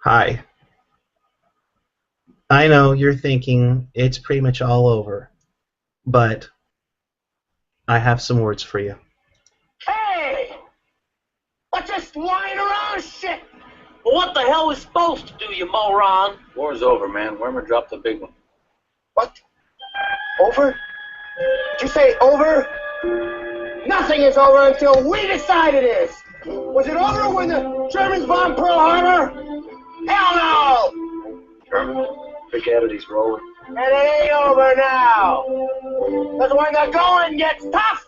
Hi. I know you're thinking it's pretty much all over, but I have some words for you. Hey! What's this lying around shit? Well, what the hell is supposed to do, you moron? War's over, man. Wormer dropped the big one. What? Over? Did you say over? Nothing is over until we decide it is. Was it over when the Germans bombed Pearl Harbor? Hell no! German? Big Eddie's rolling. And it ain't over now. Because when the going gets tough,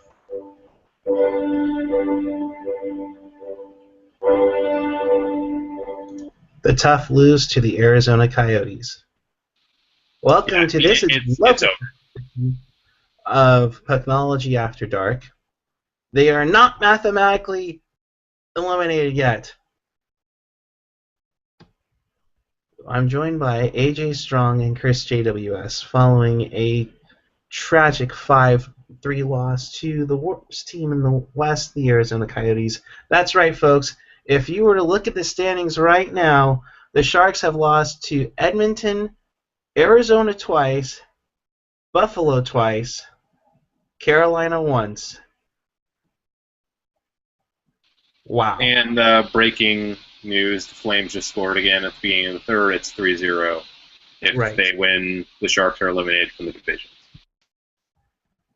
The Tough lose to the Arizona Coyotes. Welcome to this it's lovely over. of Pucknology After Dark. They are not mathematically eliminated yet. I'm joined by AJ Strong and Chris JWS following a tragic 5-3 loss to the worst team in the West, the Arizona Coyotes. That's right, folks. If you were to look at the standings right now, the Sharks have lost to Edmonton, Arizona twice, Buffalo twice, Carolina once. Wow. And breaking news, the Flames just scored again at the beginning of the third. It's 3-0. If Right. they win, the Sharks are eliminated from the division.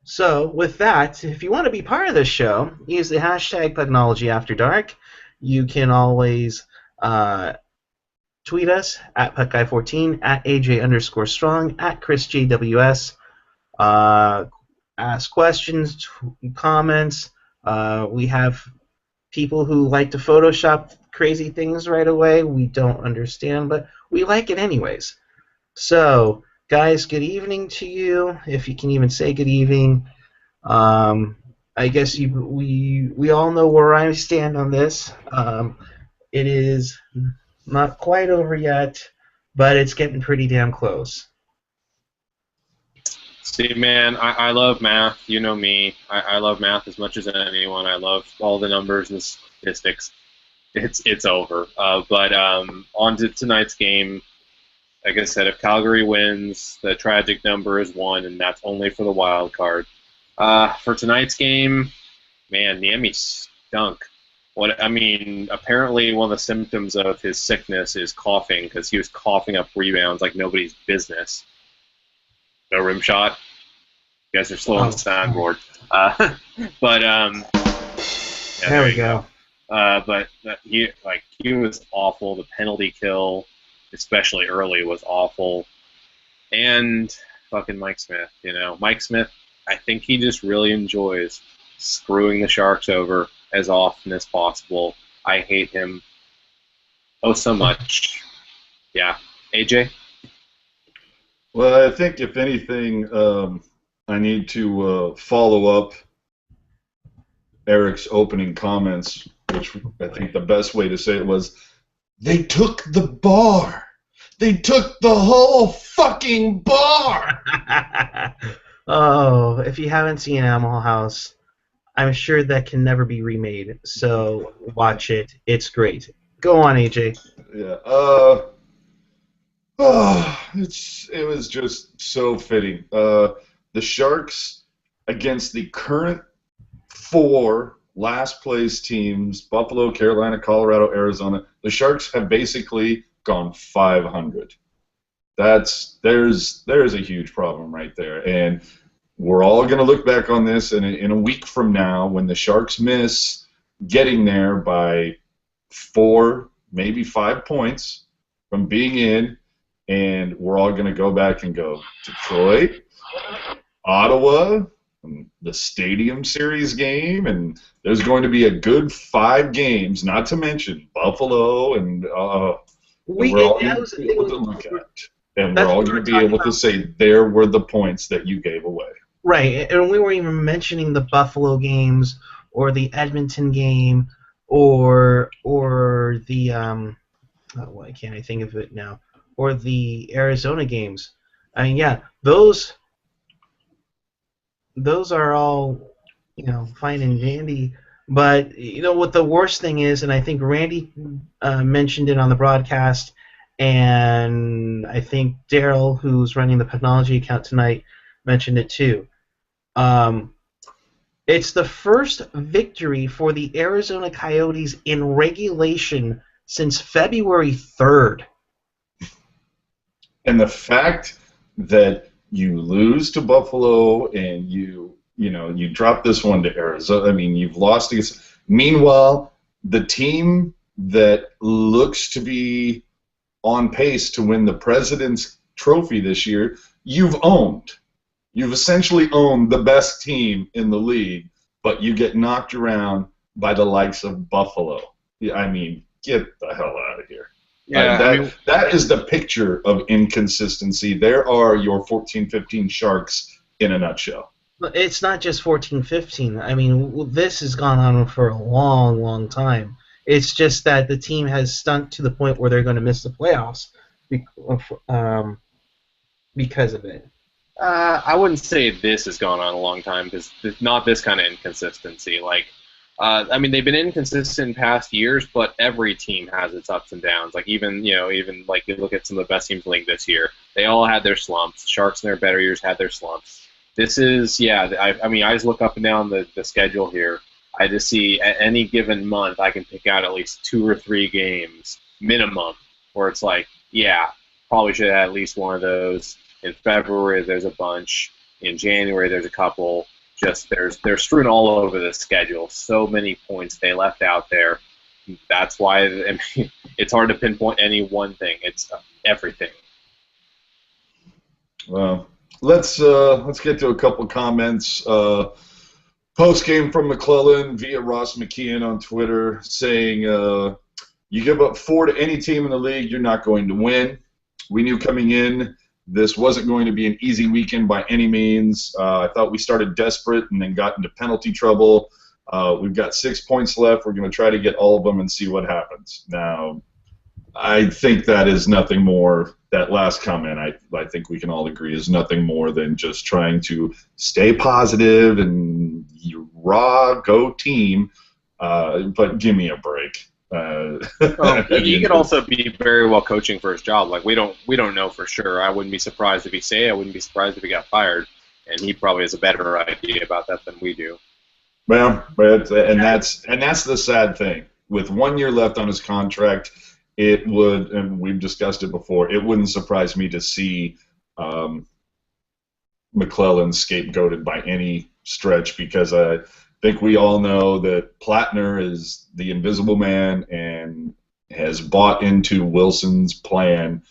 So, with that, if you want to be part of this show, use the hashtag PucknologyAfterDark. You can always tweet us at PuckGuy14, at AJ_Strong, at ChrisJWS. Ask questions, comments. We have people who like to Photoshop crazy things right away. We don't understand, but we like it anyways. So, guys, good evening to you, if you can even say good evening. I guess we all know where I stand on this. It is not quite over yet, but it's getting pretty damn close. See, man, I love math. You know me. I love math as much as anyone. I love all the numbers and statistics. It's over. But on to tonight's game. Like I said, if Calgary wins, the tragic number is 1, and that's only for the wild card. For tonight's game, man, Niemi stunk. Apparently one of the symptoms of his sickness is coughing, because he was coughing up rebounds like nobody's business. No rim shot. You guys are slow on the soundboard. Yeah, there we go. But he was awful. The penalty kill, especially early, was awful. And fucking Mike Smith, Mike Smith, I think he just really enjoys screwing the Sharks over as often as possible. I hate him so much. Yeah. AJ? Well, I think if anything, I need to follow up Eric's opening comments, which I think the best way to say it was, they took the bar. They took the whole fucking bar. Oh, if you haven't seen Animal House, I'm sure that can never be remade. So watch it. It's great. Go on, AJ. Yeah. It was just so fitting. The Sharks against the current 4 last place teams, Buffalo, Carolina, Colorado, Arizona. The Sharks have basically gone 500. There's a huge problem right there, and we're all going to look back on this in a week from now when the Sharks miss getting there by 4, maybe 5 points from being in, and we're all going to go back and go, Detroit, Ottawa, the Stadium Series game, and there's going to be a good 5 games, not to mention Buffalo, and we're all going to be able to look at it. And we're all going to be able to say, there were the points that you gave away. Right, and we weren't even mentioning the Buffalo games or the Edmonton game or the why can't I think of it now? Or the Arizona games. I mean, yeah, those are all, fine and dandy. But what the worst thing is, and I think Randy mentioned it on the broadcast and I think Daryl, who's running the Pucknology account tonight, mentioned it too. It's the first victory for the Arizona Coyotes in regulation since February 3rd. And the fact that you lose to Buffalo and you drop this one to Arizona, I mean, you've lost against. Meanwhile, the team that looks to be on pace to win the President's Trophy this year, you've owned. You've essentially owned the best team in the league, but you get knocked around by the likes of Buffalo. I mean, get the hell out of here. Yeah, that is the picture of inconsistency. There are your 14-15 Sharks in a nutshell. It's not just 14-15. I mean, this has gone on for a long, long time. It's just that the team has stunk to the point where they're going to miss the playoffs because of it. I wouldn't say this has gone on a long time because not this kind of inconsistency. Like, I mean, they've been inconsistent in past years, but every team has its ups and downs. Like even like you look at some of the best teams in the league this year, they all had their slumps. Sharks in their better years had their slumps. This is I mean, I just look up and down the schedule here. I just see at any given month I can pick out at least 2 or 3 games minimum where it's like, yeah, probably should have had at least one of those. In February, there's a bunch. In January, there's a couple. Just they're strewn all over the schedule. So many points they left out there. That's why it's hard to pinpoint any one thing. It's everything. Well, let's get to a couple comments. Postgame from McClellan via Ross McKeon on Twitter saying, "You give up 4 to any team in the league, you're not going to win. We knew coming in this wasn't going to be an easy weekend by any means. I thought we started desperate and then got into penalty trouble. We've got 6 points left. We're going to try to get all of them and see what happens." Now, I think that is nothing more. That last comment, I think we can all agree, is nothing more than just trying to stay positive and go team. But give me a break. He could also be very well coaching for his job. Like we don't know for sure. I wouldn't be surprised if he stayed. I wouldn't be surprised if he got fired. And he probably has a better idea about that than we do. Well, and that's the sad thing. With 1 year left on his contract, it would, and we've discussed it before, it wouldn't surprise me to see McClellan scapegoated by any stretch, because I think we all know that Plattner is the invisible man and has bought into Wilson's plan.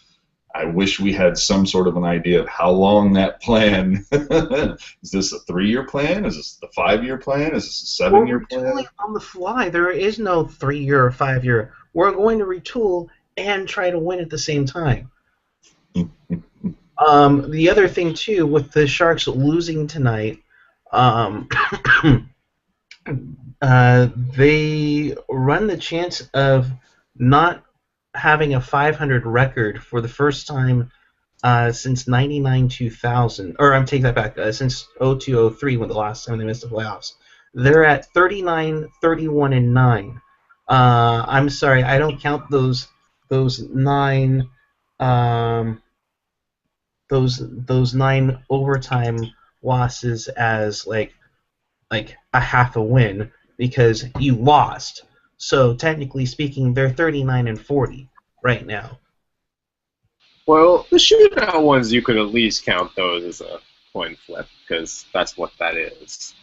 I wish we had some sort of an idea of how long that plan is. This a 3-year plan? Is this the 5-year plan? Is this a 7-year plan? We're retooling on the fly. There is no 3-year or 5-year. We're going to retool and try to win at the same time. The other thing too, with the Sharks losing tonight, they run the chance of not having a 500 record for the first time since 99-2000. Or I'm taking that back, since 02-03, when the last time they missed the playoffs. They're at 39-31-9. I'm sorry, I don't count those 9 overtime losses as like a half a win, because you lost. So technically speaking, they're 39-40 right now. Well, the shootout ones, you could at least count those as a coin flip, because that's what that is.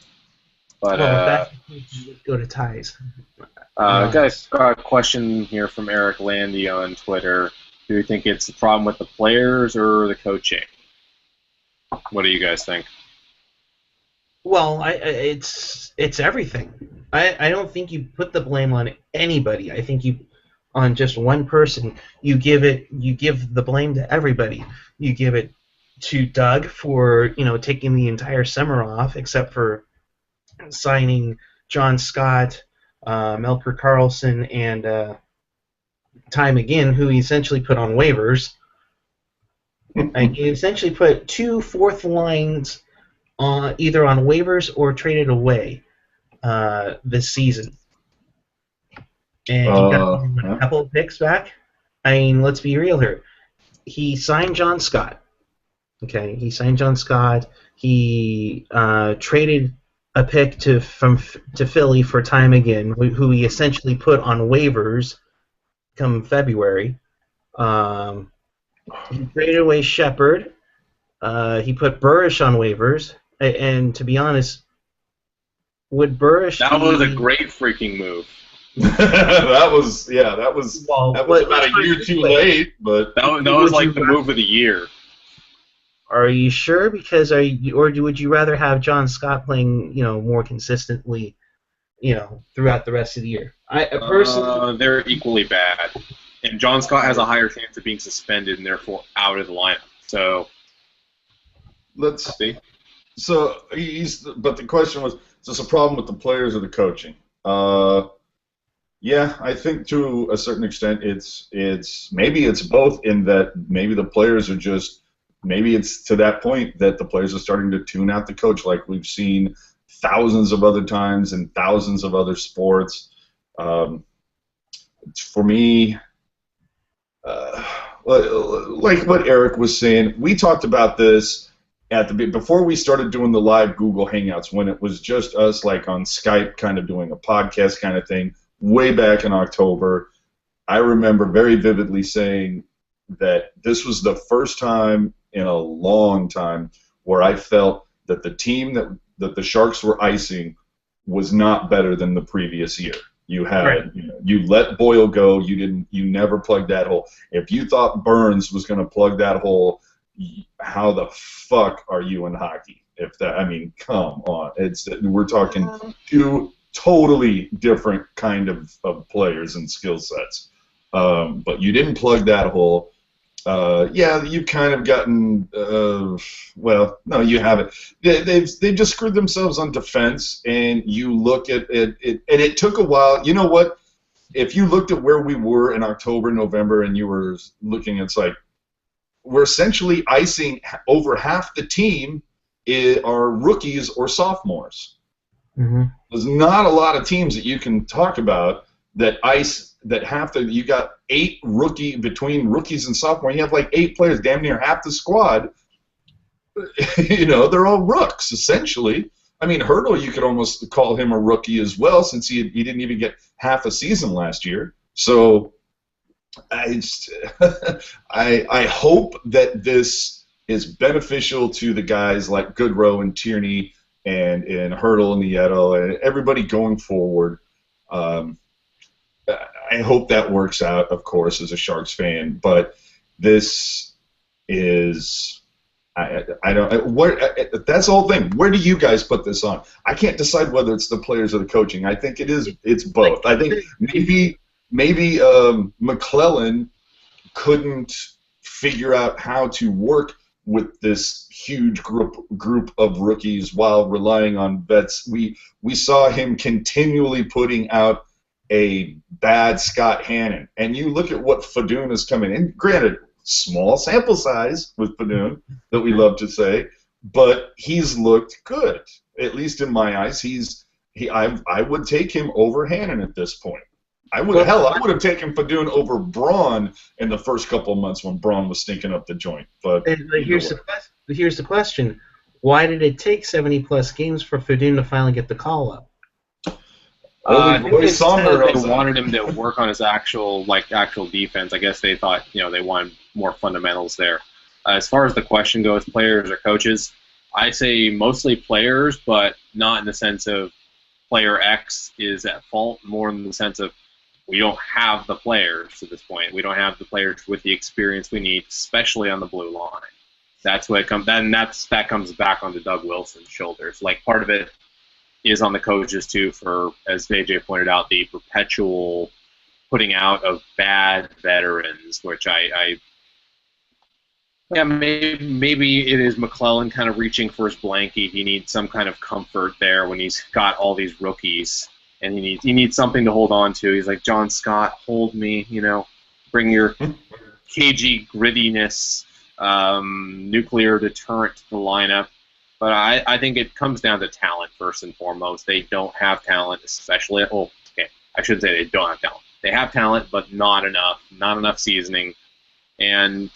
But that would go to ties. Guys, got a question here from Eric Landy on Twitter. Do you think it's the problem with the players or the coaching? What do you guys think? Well, it's everything. I don't think you put the blame on anybody. I think on just one person. You give the blame to everybody. You give it to Doug for taking the entire summer off, except for signing John Scott, Melker Carlson, and Ty McGinn, who he essentially put on waivers. And he essentially put 2 fourth lines either on waivers or traded away this season. And he got a couple of picks back. I mean, let's be real here. He signed John Scott. Okay, he signed John Scott. He traded a pick to Philly for Time Again, who he essentially put on waivers come February. He traded away Shepard. He put Burrish on waivers. And to be honest, would Burrish That was a great freaking move. that was about a year too late, but that was like the move of the year. Are you sure? Because would you rather have John Scott playing, more consistently, throughout the rest of the year? I personally, they're equally bad, and John Scott has a higher chance of being suspended and therefore out of the lineup. So let's see. So but the question was, is this a problem with the players or the coaching? Yeah, I think to a certain extent maybe it's both, in that maybe the players are just. Maybe it's to that point that the players are starting to tune out the coach, like we've seen thousands of other times in thousands of other sports. For me, like what Eric was saying, we talked about this before we started doing the live Google Hangouts, when it was just us, like on Skype, kind of doing a podcast kind of thing, way back in October. I remember very vividly saying that this was the first time in a long time where I felt that the team that the Sharks were icing was not better than the previous year. You had right. You let Boyle go. You never plugged that hole. If you thought Burns was going to plug that hole, how the fuck are you in hockey? Come on. We're talking two totally different kind of players and skill sets. But you didn't plug that hole. You've kind of gotten. No, you haven't. They've just screwed themselves on defense, and you look at it, and it took a while. You know what? If you looked at where we were in October, November, and you were looking, it's like we're essentially icing over half the team are rookies or sophomores. Mm-hmm. There's not a lot of teams that you can talk about that ice. You got between rookies and sophomore, you have like 8 players, damn near half the squad. They're all rooks, essentially. I mean, Hurdle, you could almost call him a rookie as well, since he didn't even get half a season last year. So I hope that this is beneficial to the guys like Goodrow and Tierney and Hurdle and Nieto and everybody going forward. I hope that works out, of course, as a Sharks fan. But this is, I don't. That's the whole thing. Where do you guys put this on? I can't decide whether it's the players or the coaching. I think it's both. I think maybe McClellan couldn't figure out how to work with this huge group of rookies while relying on vets. We saw him continually putting out a bad Scott Hannon. And you look at what Fedun is coming in. Granted, small sample size with Fedun, that we love to say, but he's looked good. At least in my eyes, I would take him over Hannon at this point. I would have taken Fedun over Braun in the first couple of months when Braun was stinking up the joint. But here's the question: why did it take 70+ games for Fedun to finally get the call up? I think they wanted him to work on his actual defense. I guess they thought they wanted more fundamentals there. As far as the question goes, players or coaches, I say mostly players, but not in the sense of player X is at fault, more in the sense of we don't have the players at this point. We don't have the players with the experience we need, especially on the blue line. That's what it comes. That comes back onto Doug Wilson's shoulders. Like, part of it is on the coaches too, for, as AJ pointed out, the perpetual putting out of bad veterans, which maybe it is McClellan kind of reaching for his blankie. He needs some kind of comfort there when he's got all these rookies, and he needs something to hold on to. He's like, John Scott, hold me, bring your cagey grittiness, nuclear deterrent to the lineup. But I think it comes down to talent first and foremost. They don't have talent, especially I shouldn't say they don't have talent. They have talent, but not enough seasoning. And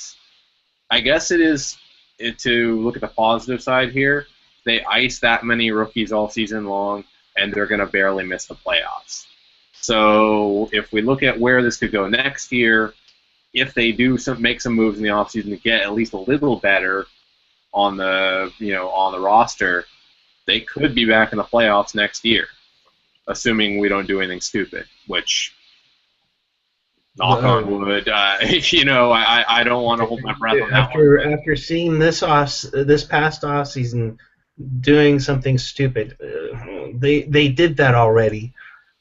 I guess to look at the positive side here, they ice that many rookies all season long, and they're going to barely miss the playoffs. So if we look at where this could go next year, if they do make some moves in the offseason to get at least a little better on the roster, they could be back in the playoffs next year, assuming we don't do anything stupid, which, knock on wood, I don't want to hold my breath on that one. After seeing this past offseason doing something stupid, they did that already.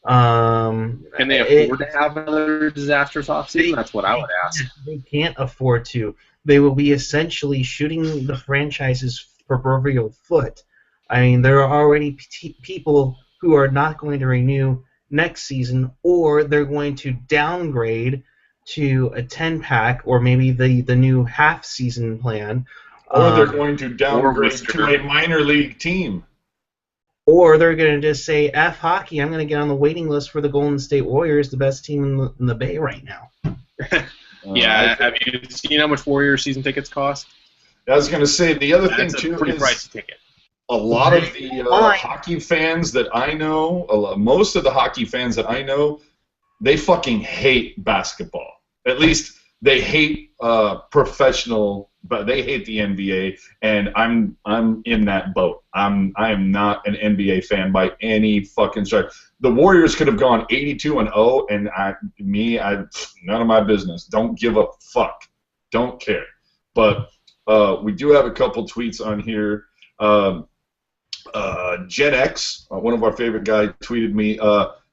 Can they afford to have another disastrous offseason? That's what I would ask. They can't afford to. They will be essentially shooting the franchise's proverbial foot. I mean, there are already people who are not going to renew next season, or they're going to downgrade to a 10-pack, or maybe the new half-season plan. Or they're going to downgrade to a minor league team. Or they're going to just say, F hockey, I'm going to get on the waiting list for the Golden State Warriors, the best team in the Bay right now. Yeah, have you seen how much Warriors season tickets cost? I was going to say, the other thing, too, is a pretty is pricey ticket. A lot of the hockey fans that I know, most of the hockey fans that I know, they fucking hate basketball. At least they hate professional, but they hate the NBA, and I'm in that boat. I am not an NBA fan by any fucking stretch. The Warriors could have gone 82-0, and none of my business. Don't give a fuck. Don't care. But we do have a couple tweets on here. Gen X, one of our favorite guys, tweeted me,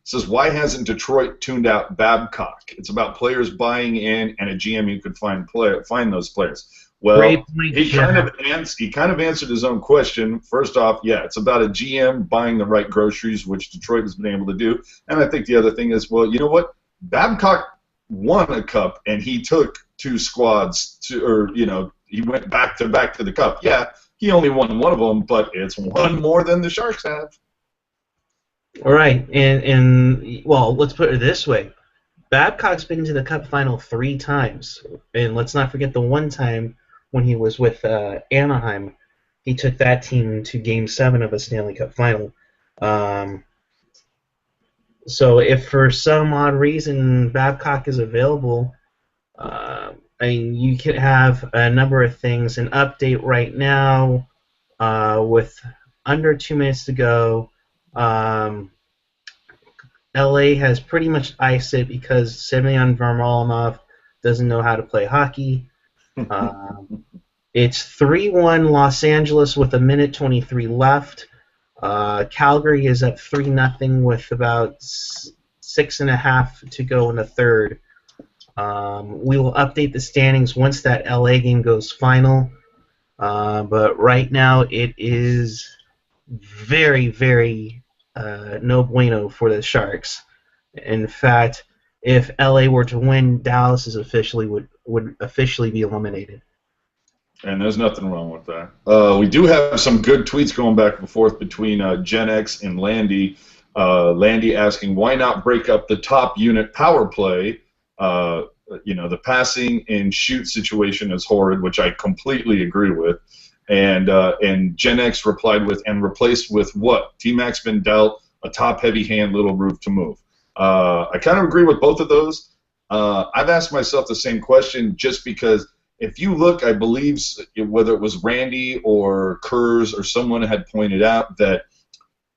says, why hasn't Detroit tuned out Babcock? It's about players buying in and a GM who could find those players. Well, he kind of answered his own question. First off, yeah, it's about a GM buying the right groceries, which Detroit has been able to do. And I think the other thing is, well, you know what? Babcock won a cup, and he took two squads he went back to the cup. Yeah, he only won one of them, but it's one more than the Sharks have. All right, and well, let's put it this way. Babcock's been to the Cup final 3 times, and let's not forget the one time when he was with Anaheim. He took that team to Game 7 of a Stanley Cup final. So if for some odd reason Babcock is available, I mean, you could have a number of things. An update right now with under 2 minutes to go. LA has pretty much iced it because Semyon Varlamov doesn't know how to play hockey. It's 3-1 Los Angeles with 1:23 left. Calgary is up 3-0 with about 6.5 to go in the third. We will update the standings once that LA game goes final. But right now it is very, very no bueno for the Sharks. In fact, if LA were to win, Dallas is would officially be eliminated. And there's nothing wrong with that. We do have some good tweets going back and forth between Gen X and Landy. Landy asking, why not break up the top unit power play? The passing and shoot situation is horrid, which I completely agree with. And Gen X replied with, and replaced with what? T-Mac's been dealt a top-heavy hand, little roof to move. I kind of agree with both of those. I've asked myself the same question just because if you look, I believe, whether it was Randy or Kurz or someone had pointed out that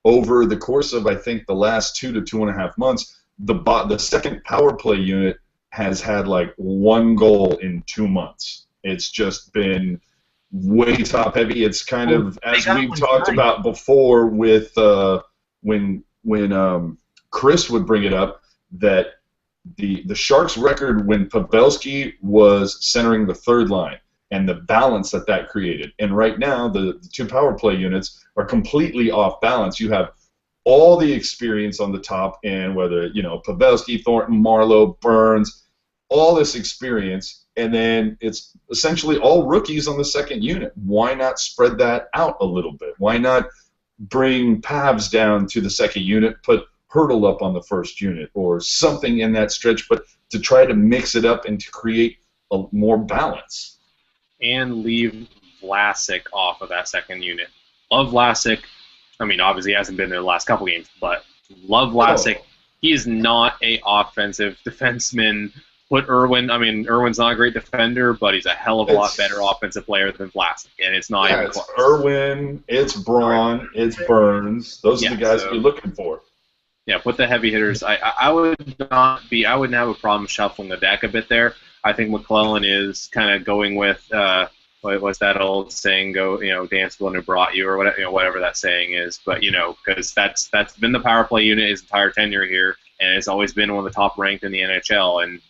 over the course of, I think, the last 2 to 2.5 months, the second power play unit has had like 1 goal in 2 months. It's just been way top heavy. It's kind of, as we've talked about before with when Chris would bring it up, that the Sharks' record when Pavelski was centering the third line and the balance that created. And right now, the 2 power play units are completely off balance. You have all the experience on the top end, whether, Pavelski, Thornton, Marlowe, Burns, all this experience, and then it's essentially all rookies on the second unit. Why not spread that out a little bit? Why not bring Pavs down to the second unit, put hurdle up on the first unit or something in that stretch, but to try to mix it up and to create more balance. And leave Vlasic off of that second unit. Love Vlasic. I mean, obviously he hasn't been there the last couple games, but love Vlasic. Oh. He is not a offensive defenseman. Put Irwin. I mean, Irwin's not a great defender, but he's a hell of a lot better offensive player than Vlasic, and it's not even close. It's Irwin, it's Braun, it's Burns. Those are the guys you're looking for. Yeah, put the heavy hitters. I wouldn't have a problem shuffling the deck a bit there. I think McClellan is kind of going with what was that old saying? Go, dance the one who brought you, or whatever, whatever that saying is. But because that's been the power play unit his entire tenure here, and it's always been one of the top ranked in the NHL. And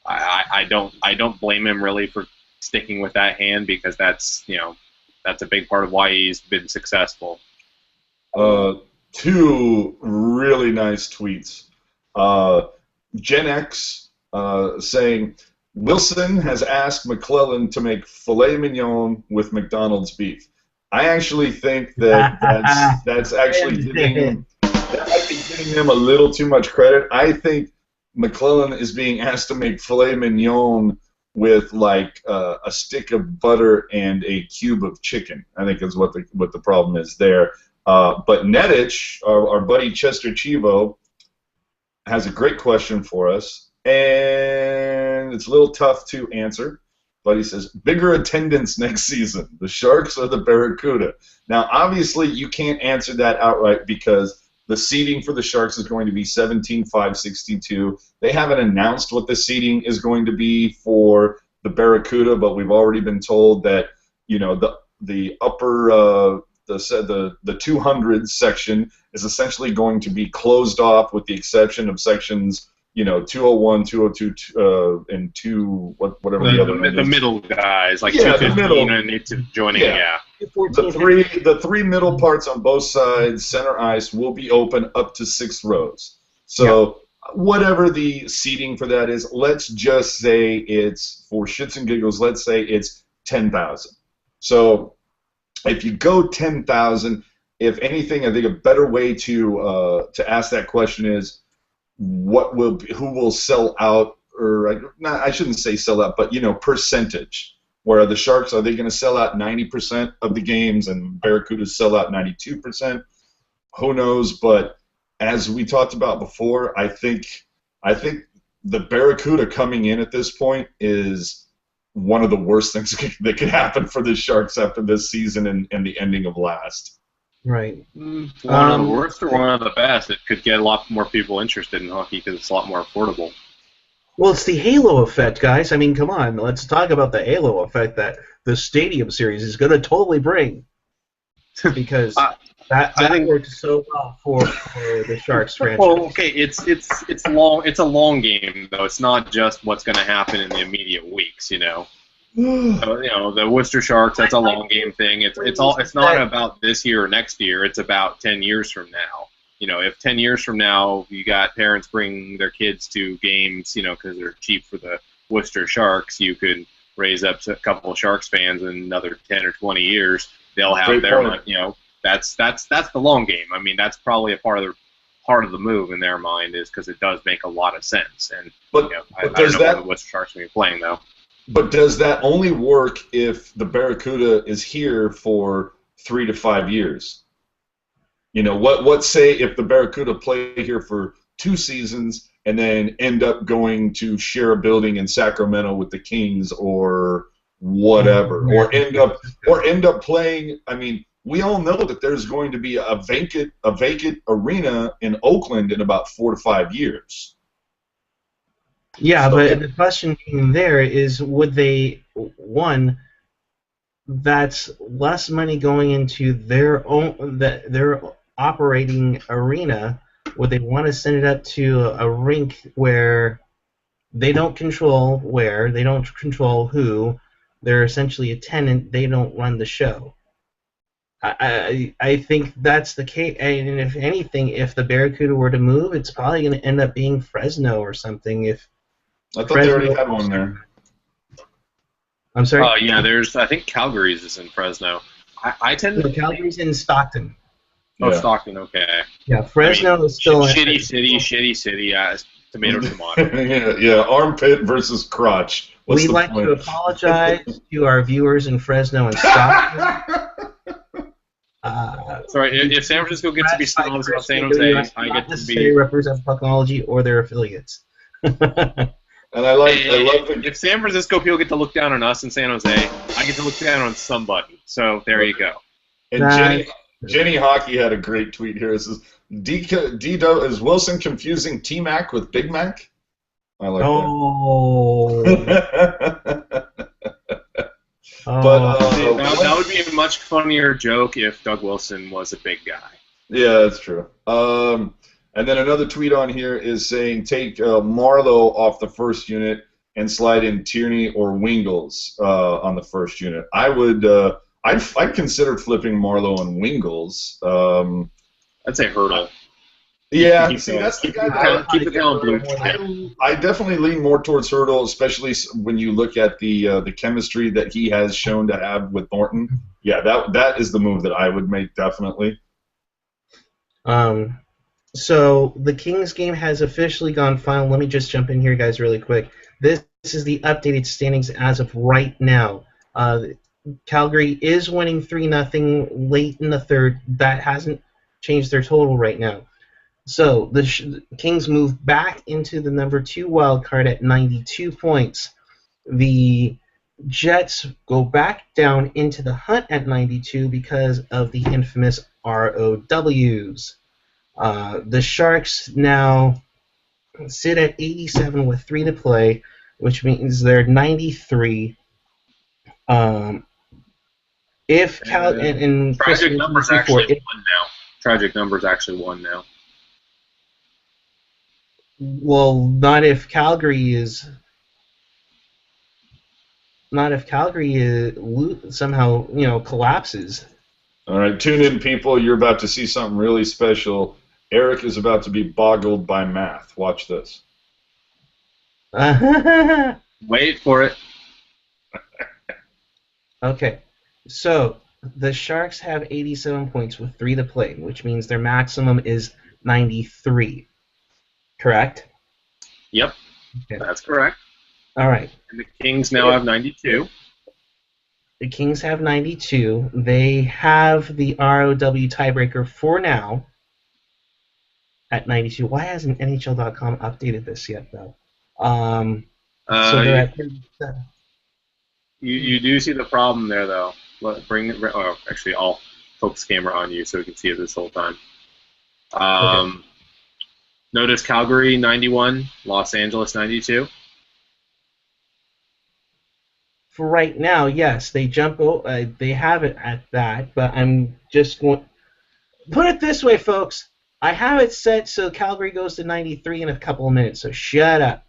I don't blame him really for sticking with that hand, because that's a big part of why he's been successful. Two really nice tweets. Gen X saying, Wilson has asked McClellan to make filet mignon with McDonald's beef. I actually think that that's actually giving him a little too much credit. I think McClellan is being asked to make filet mignon with like a stick of butter and a cube of chicken. I think is what the problem is there. But Nedich, our buddy Chester Chivo, has a great question for us, and it's a little tough to answer, but he says, bigger attendance next season, the Sharks or the Barracuda? Now, obviously, you can't answer that outright because the seating for the Sharks is going to be 17,562. They haven't announced what the seating is going to be for the Barracuda, but we've already been told that the upper the 200 section is essentially going to be closed off, with the exception of sections 201, 202, and whatever the other the middle guys, like 215 and joining. Yeah. The three middle parts on both sides, center ice, will be open up to 6 rows. So whatever the seating for that is, let's just say it's, for shits and giggles, let's say it's 10,000. So if you go 10,000, if anything, I think a better way to ask that question is, who will sell out, or I shouldn't say sell out, but percentage. Where the Sharks, are they going to sell out 90% of the games and Barracudas sell out 92%? Who knows? But as we talked about before, I think the Barracuda coming in at this point is one of the worst things that could happen for the Sharks after this season and the ending of last. Right. One of the worst or one of the best. It could get a lot more people interested in hockey because it's a lot more affordable. Well, it's the halo effect, guys. I mean, come on. Let's talk about the halo effect that the Stadium Series is going to totally bring. Because that worked so well for the Sharks franchise. Well, okay, it's a long game though. It's not just what's going to happen in the immediate weeks, So, the Worcester Sharks, that's a long game thing. It's not about this year or next year. It's about 10 years from now. If 10 years from now you got parents bring their kids to games, because they're cheap for the Worcester Sharks, you could raise up a couple of Sharks fans in another 10 or 20 years. They'll have their money. That's the long game. I mean, that's probably a part of the move in their mind, is because it does make a lot of sense. And I don't know where the Worcester Sharks will be playing though. But does that only work if the Barracuda is here for 3 to 5 years? What say if the Barracuda play here for 2 seasons and then end up going to share a building in Sacramento with the Kings or whatever, or end up playing? I mean, we all know that there's going to be a vacant arena in Oakland in about 4 to 5 years. Yeah, but the question being there is, would they, one, that's less money going into their operating arena, would they want to send it up to a rink where they don't control who, they're essentially a tenant, they don't run the show? I think that's the case, and if anything, if the Barracuda were to move, it's probably going to end up being Fresno or something. I thought they already had one there. I'm sorry? Oh, yeah, I think Calgary's is in Fresno. I tend to... Calgary's in Stockton. Oh, Yeah. Stockton, okay. Yeah, Fresno is still shitty city. Tomato, tomato. Yeah. Armpit versus crotch. What's We'd the like point? to apologize to our viewers in Fresno and Stockton. Sorry, if San Francisco gets to be snobs about San Jose, I get to be. represent Pucknology or their affiliates. And I love the. If San Francisco people get to look down on us in San Jose, I get to look down on somebody. So there you go. And Jenny Hockey had a great tweet here. It says, is Wilson confusing T-Mac with Big Mac? I like that. But that would be a much funnier joke if Doug Wilson was a big guy. Yeah, that's true. And then another tweet on here is saying take Marlowe off the first unit and slide in Tierney or Wingles on the first unit. I would. I'd consider flipping Marlowe and Wingles. I'd say Hurdle. Yeah, that's the guy. Keep it down, Blue. I definitely lean more towards Hurdle, especially when you look at the chemistry that he has shown to have with Thornton. Yeah, that is the move that I would make, definitely. So the Kings game has officially gone final. Let me just jump in here, guys, really quick. This is the updated standings as of right now. Calgary is winning 3-0 late in the third. That hasn't changed their total right now. So the Kings move back into the number 2 wild card at 92 points. The Jets go back down into the hunt at 92 because of the infamous ROWs. The Sharks now sit at 87 with 3 to play, which means they're 93. Tragic numbers actually won now. Tragic numbers actually won now. Well, not if Calgary is somehow collapses. All right, tune in, people. You're about to see something really special. Eric is about to be boggled by math. Watch this. Wait for it. Okay, so the Sharks have 87 points with 3 to play, which means their maximum is 93. Correct? Yep, okay. That's correct. All right. And the Kings now have 92. The Kings have 92. They have the ROW tiebreaker for now at 92. Why hasn't NHL.com updated this yet, though? So they're at 37. You do see the problem there, though. Actually, I'll focus camera on you so we can see it this whole time. Okay. Notice Calgary 91, Los Angeles 92. For right now, yes, they jump. They have it at that, but I'm just going. Put it this way, folks. I have it set so Calgary goes to 93 in a couple of minutes. So shut up.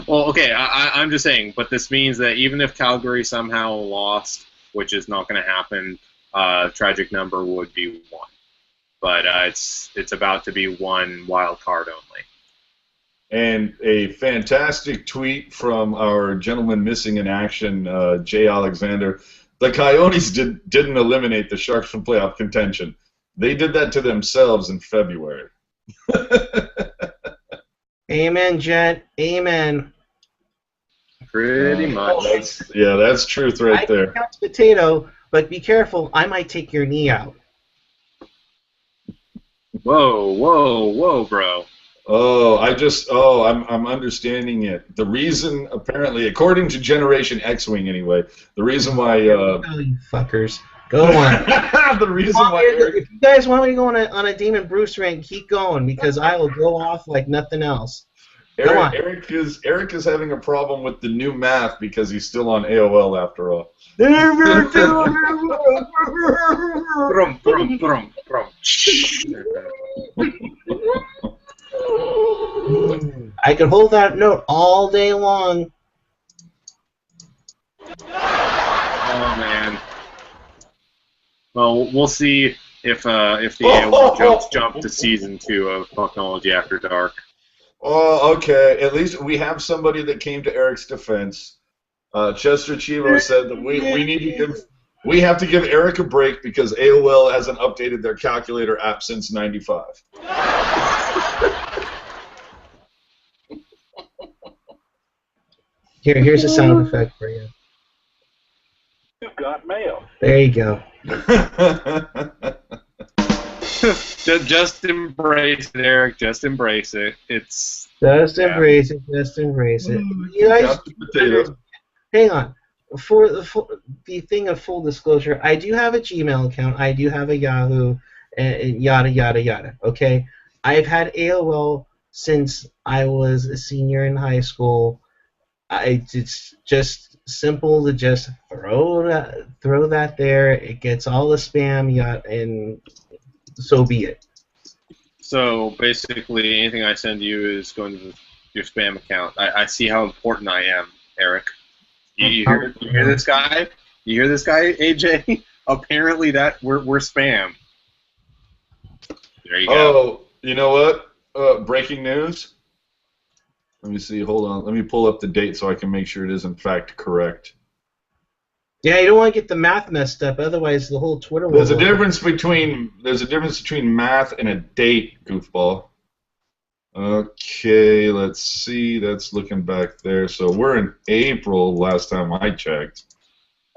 Well, okay, I'm just saying, but this means that even if Calgary somehow lost, which is not going to happen, tragic number would be 1. But it's about to be 1 wild card only. And a fantastic tweet from our gentleman missing in action, Jay Alexander. The Coyotes didn't eliminate the Sharks from playoff contention. They did that to themselves in February. Amen, Jet. Amen. Pretty much. That's truth right there. I can count potato, but be careful. I might take your knee out. Whoa, bro. I'm understanding it. The reason, apparently, according to Generation X-Wing anyway, the reason why... you fuckers. Go on. The reason why... If you guys want me to go on a Demon Bruce rant, keep going, because I will go off like nothing else. Eric is having a problem with the new math because he's still on AOL after all. I could hold that note all day long. Oh man. Well, we'll see if the AOL jokes jump to season 2 of Pucknology After Dark. Oh, okay. At least we have somebody that came to Eric's defense. Chester Chivo said that we We have to give Eric a break because AOL hasn't updated their calculator app since '95. Here's a sound effect for you. You've got mail. There you go. Just embrace it, Eric. Just embrace it. It's Just embrace it. Just embrace it. You guys, hang on. For the thing of full disclosure, I do have a Gmail account. I do have a Yahoo, and yada yada yada. Okay, I've had AOL since I was a senior in high school. It's just simple to just throw that there. It gets all the spam, and so be it. so basically anything I send you is going to your spam account. I see how important I am, Eric. You hear this guy? You hear this guy, AJ? Apparently that we're spam. There you go. Oh, you know what? Breaking news. Let me see. Hold on. Let me pull up the date so I can make sure it is in fact correct. Yeah, you don't want to get the math messed up. Otherwise, the whole Twitter. There's a difference between math and a date, goofball. Okay, let's see. That's looking back there. So we're in April. Last time I checked.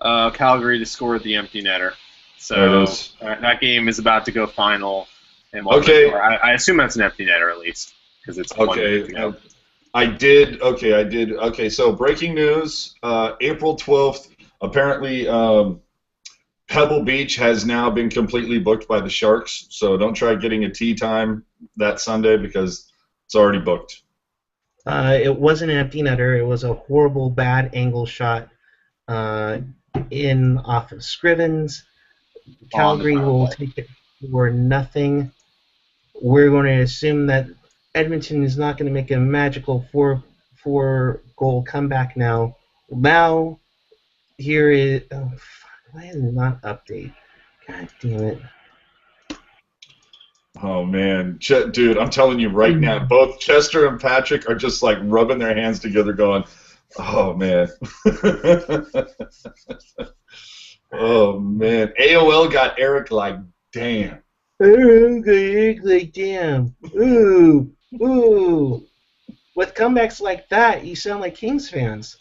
Calgary just scored the empty netter. So that game is about to go final. And okay. I assume that's an empty netter at least because it's 1 minute to go. I did. Okay, so breaking news, April 12th, apparently Pebble Beach has now been completely booked by the Sharks, so don't try getting a tee time that Sunday because it's already booked. It wasn't an empty netter. It was a horrible, bad angle shot in off of Scrivens. Calgary will take it for nothing. We're going to assume that Edmonton is not going to make a magical four-goal comeback now. Now, here is... Oh, why did it not update? God damn it. Oh, man. Dude, I'm telling you right now, both Chester and Patrick are just like rubbing their hands together going, oh, man. Oh, man. AOL got Eric like, damn. Eric like, damn. Ooh. Ooh. With comebacks like that, you sound like Kings fans.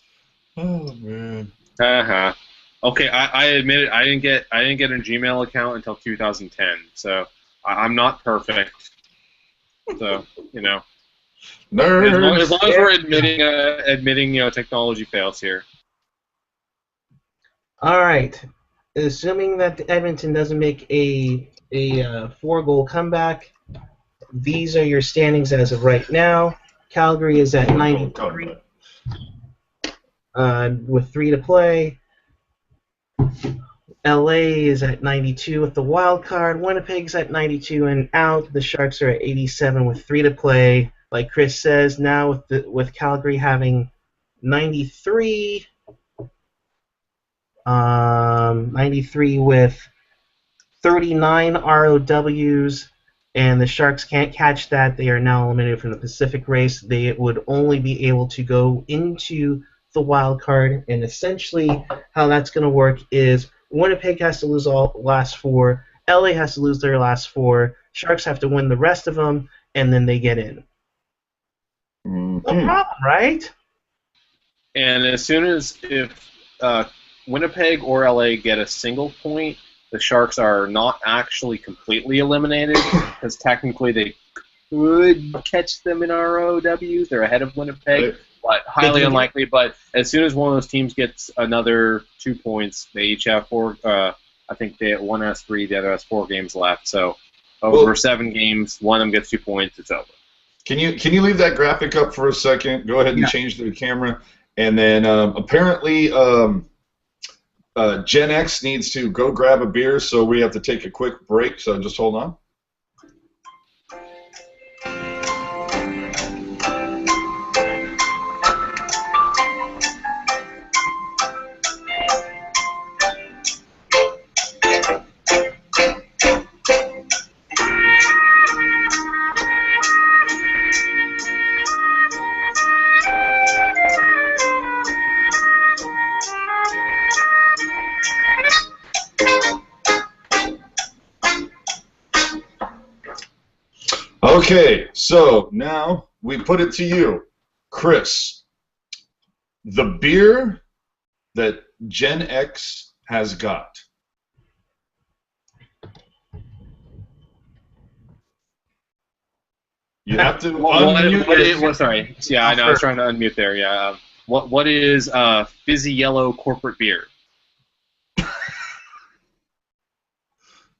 Oh, man. Uh-huh. Okay, I admit it. I didn't get a Gmail account until 2010, so I'm not perfect. So Nerds. as long as we're admitting technology fails here. All right. Assuming that Edmonton doesn't make a 4-goal comeback, these are your standings as of right now. Calgary is at 93 with 3 to play. LA is at 92 with the wild card. Winnipeg's at 92 and out. The Sharks are at 87 with 3 to play. Like Chris says, now with Calgary having 93, 93 with 39 ROWs, and the Sharks can't catch that. They are now eliminated from the Pacific race. They would only be able to go into the wild card, and essentially how that's going to work is Winnipeg has to lose all last 4, LA has to lose their last 4, Sharks have to win the rest of them, and then they get in. No problem, right? And as soon as if Winnipeg or LA get a single point, the Sharks are not actually completely eliminated because technically they could catch them in ROWs. They're ahead of Winnipeg, but highly unlikely. But as soon as one of those teams gets another 2 points, they each have 4. I think one has 3, the other has 4 games left. So over 7 games, one of them gets 2 points. It's over. Can you leave that graphic up for a second? Go ahead and change the camera, and then apparently. Gen X needs to go grab a beer, so we have to take a quick break, so just hold on. Okay, so now we put it to you, Chris. The beer that Gen X has got. You have to unmute it. Sorry. Yeah, I know. I was trying to unmute there. Yeah. What is fizzy yellow corporate beer?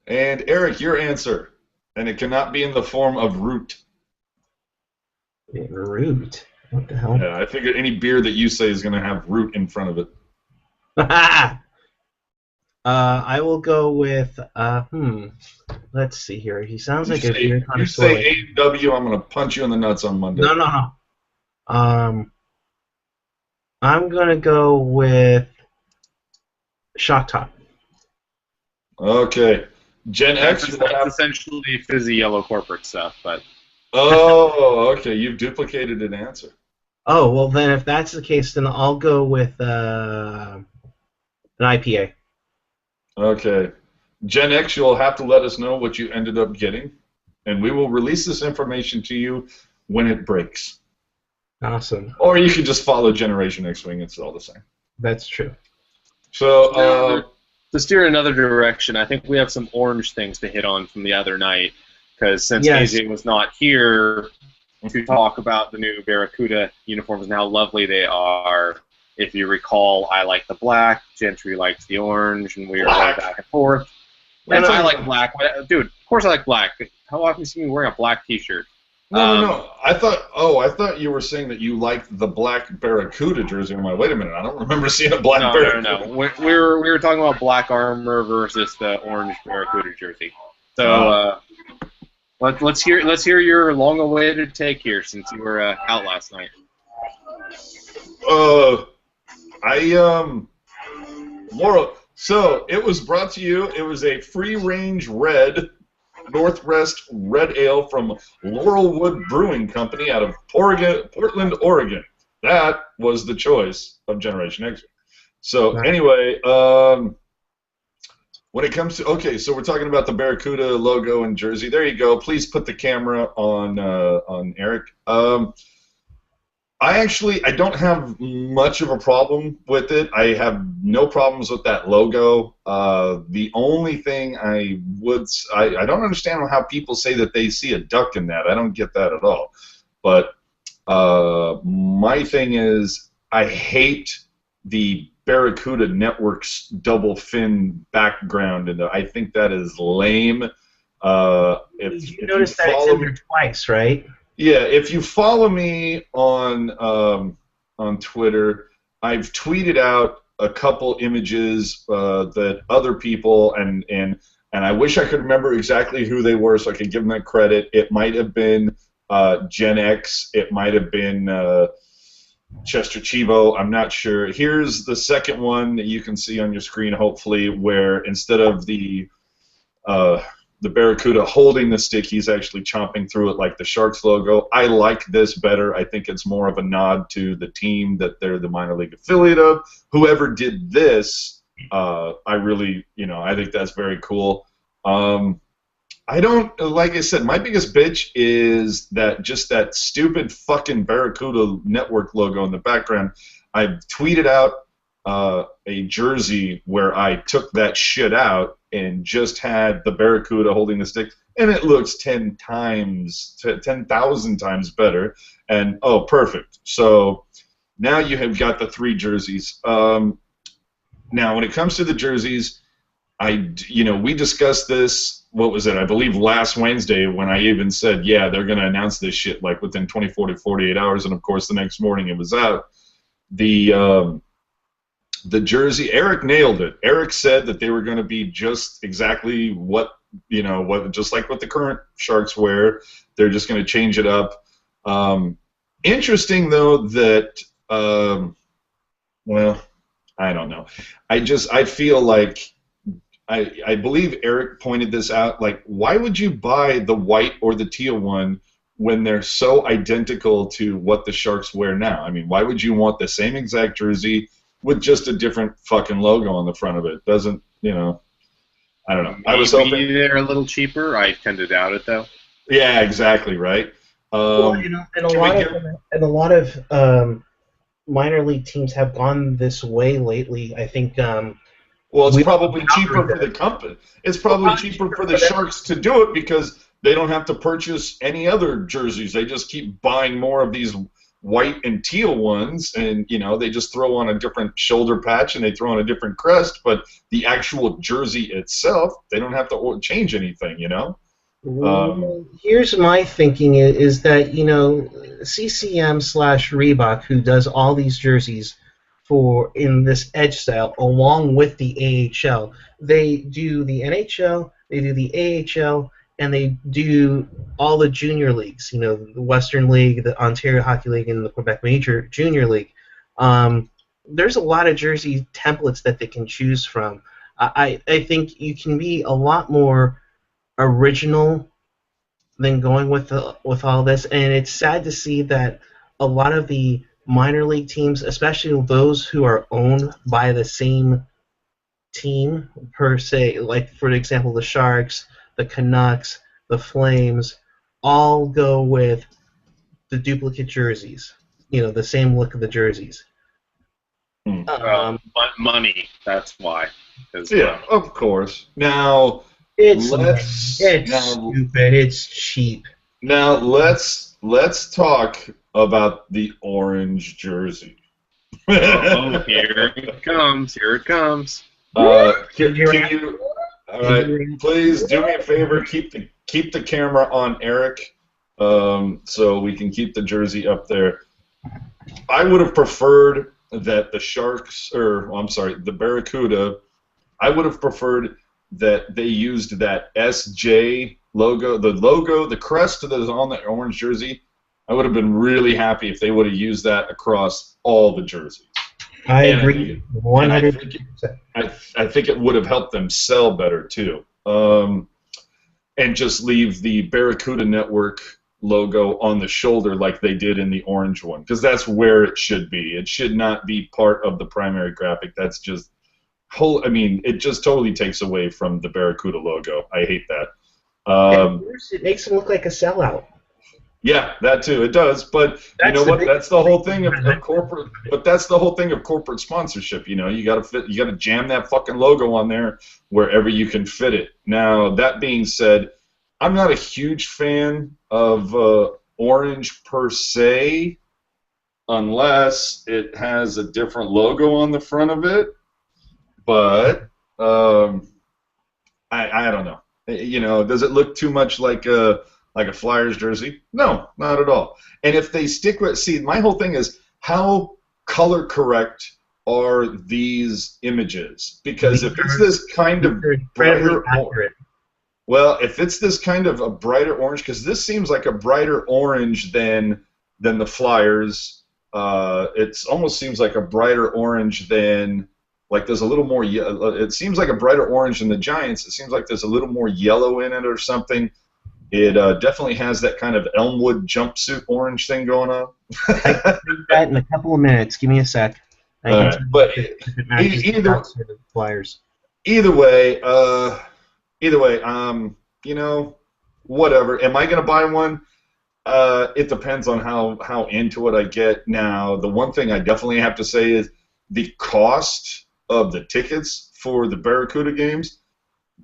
And Eric, your answer. And it cannot be in the form of root. Root? What the hell? Yeah, I figured any beer that you say is going to have root in front of it. I will go with, let's see here. He sounds like a beer connoisseur. You say A&W, I'm going to punch you in the nuts on Monday. No. I'm going to go with Shock Top. Okay. Gen X. That's essentially fizzy yellow corporate stuff, but. Oh, okay. You've duplicated an answer. Oh, well then if that's the case, then I'll go with an IPA. Okay. Gen X, you'll have to let us know what you ended up getting, and we will release this information to you when it breaks. Awesome. Or you can just follow Generation X-Wing. It's all the same. That's true. So, to steer in another direction, I think we have some orange things to hit on from the other night, because since AJ was not here to talk about the new Barracuda uniforms and how lovely they are, if you recall, I like the black, Gentry likes the orange, and we were going back and forth. And I like black. Dude, of course I like black. How often do you see me wearing a black t-shirt? No. I thought you were saying that you liked the black Barracuda jersey. I'm like, wait a minute, I don't remember seeing a black Barracuda. No. We were talking about black armor versus the orange Barracuda jersey. So let's hear your long-awaited take here, since you were out last night. So it was brought to you. It was a free-range red Northwest Red Ale from Laurelwood Brewing Company out of Portland, Oregon. That was the choice of Generation X. So anyway, when it comes to, okay, so we're talking about the Barracuda logo and jersey. There you go. Please put the camera on Eric. I don't have much of a problem with it. I have no problems with that logo. The only thing I don't understand how people say that they see a duck in that. I don't get that at all. But my thing is, I hate the Barracuda Network's double fin background, and I think that is lame. If you notice that it's in there twice, right? Yeah, if you follow me on Twitter, I've tweeted out a couple images that other people and I wish I could remember exactly who they were so I could give them that credit. It might have been Gen X. It might have been Chester Chivo. I'm not sure. Here's the second one that you can see on your screen, hopefully, where instead of the Barracuda holding the stick, he's actually chomping through it like the Sharks logo. I like this better. I think it's more of a nod to the team that they're the minor league affiliate of. Whoever did this, I really, I think that's very cool. I don't, like I said, my biggest bitch is that stupid fucking Barracuda Network logo in the background. I tweeted out a jersey where I took that shit out and just had the Barracuda holding the stick, and it looks 10,000 times better. And oh, perfect. So now you have got the three jerseys. Now, when it comes to the jerseys, we discussed this. What was it? I believe last Wednesday when I even said, yeah, they're going to announce this shit like within 24 to 48 hours, and of course the next morning it was out. The jersey, Eric nailed it. Eric said that they were going to be just exactly just like what the current Sharks wear. They're just going to change it up. Interesting, though, that, I don't know. I feel like, I believe Eric pointed this out, like, why would you buy the white or the teal one when they're so identical to what the Sharks wear now? I mean, why would you want the same exact jersey with just a different fucking logo on the front of it? Doesn't, I don't know. I was hoping they're a little cheaper. I tend to doubt it, though. Yeah, exactly right. Well, and Can we get? a lot of minor league teams have gone this way lately. I think Well, it's Wheels of probably cheaper for Calgary the did. company. It's Well, probably probably cheaper cheaper for the for them. Sharks to do it because they don't have to purchase any other jerseys. They just keep buying more of these white and teal ones, and they just throw on a different shoulder patch and they throw on a different crest. But the actual jersey itself, they don't have to change anything. Um, Well, here's my thinking is that CCM slash Reebok, who does all these jerseys for in this edge style, along with the AHL, they do the NHL, they do the AHL, and they do all the junior leagues. The Western League, the Ontario Hockey League, and the Quebec Major Junior League. There's a lot of jersey templates that they can choose from. I think you can be a lot more original than going with all this, and it's sad to see that a lot of the minor league teams, especially those who are owned by the same team per se, like for example the Sharks, the Canucks, the Flames, all go with the duplicate jerseys. The same look of the jerseys. hmm. Money. That's why. 'Cause, Yeah, of course. Now It's let's it's now stupid. It's cheap. now let's talk about the orange jersey. oh, here it comes. Here it comes. Can you? All right, please do me a favor. Keep the camera on Eric, so we can keep the jersey up there. I would have preferred that the Sharks, or I'm sorry, the Barracuda. I would have preferred that they used that SJ logo, the crest that is on the orange jersey. I would have been really happy if they would have used that across all the jerseys. I And agree and I 100%. I think it would have helped them sell better too. And just leave the Barracuda Network logo on the shoulder like they did in the orange one, because that's where it should be. It should not be part of the primary graphic. That's just it just totally takes away from the Barracuda logo. I hate that. It makes him look like a sellout. Yeah, that too. It does, but you know what? That's the whole thing of corporate. But that's the whole thing of corporate sponsorship. You got to jam that fucking logo on there wherever you can fit it. Now, that being said, I'm not a huge fan of orange per se, unless it has a different logo on the front of it. But I don't know. Does it look too much like a Flyers jersey? No, not at all. And if they stick with, my whole thing is how color correct are these images? Because if it's this kind of brighter, if it's this kind of a brighter orange, because this seems like a brighter orange than the Flyers. It almost seems like a brighter orange than. Like there's a little more. It seems like a brighter orange than the Giants. It seems like there's a little more yellow in it or something. It definitely has that kind of Elmwood jumpsuit orange thing going on. I can do that in a couple of minutes. Give me a sec. But Flyers. Either way, whatever. Am I going to buy one? It depends on how into it I get. Now, the one thing I definitely have to say is the cost of the tickets for the Barracuda games.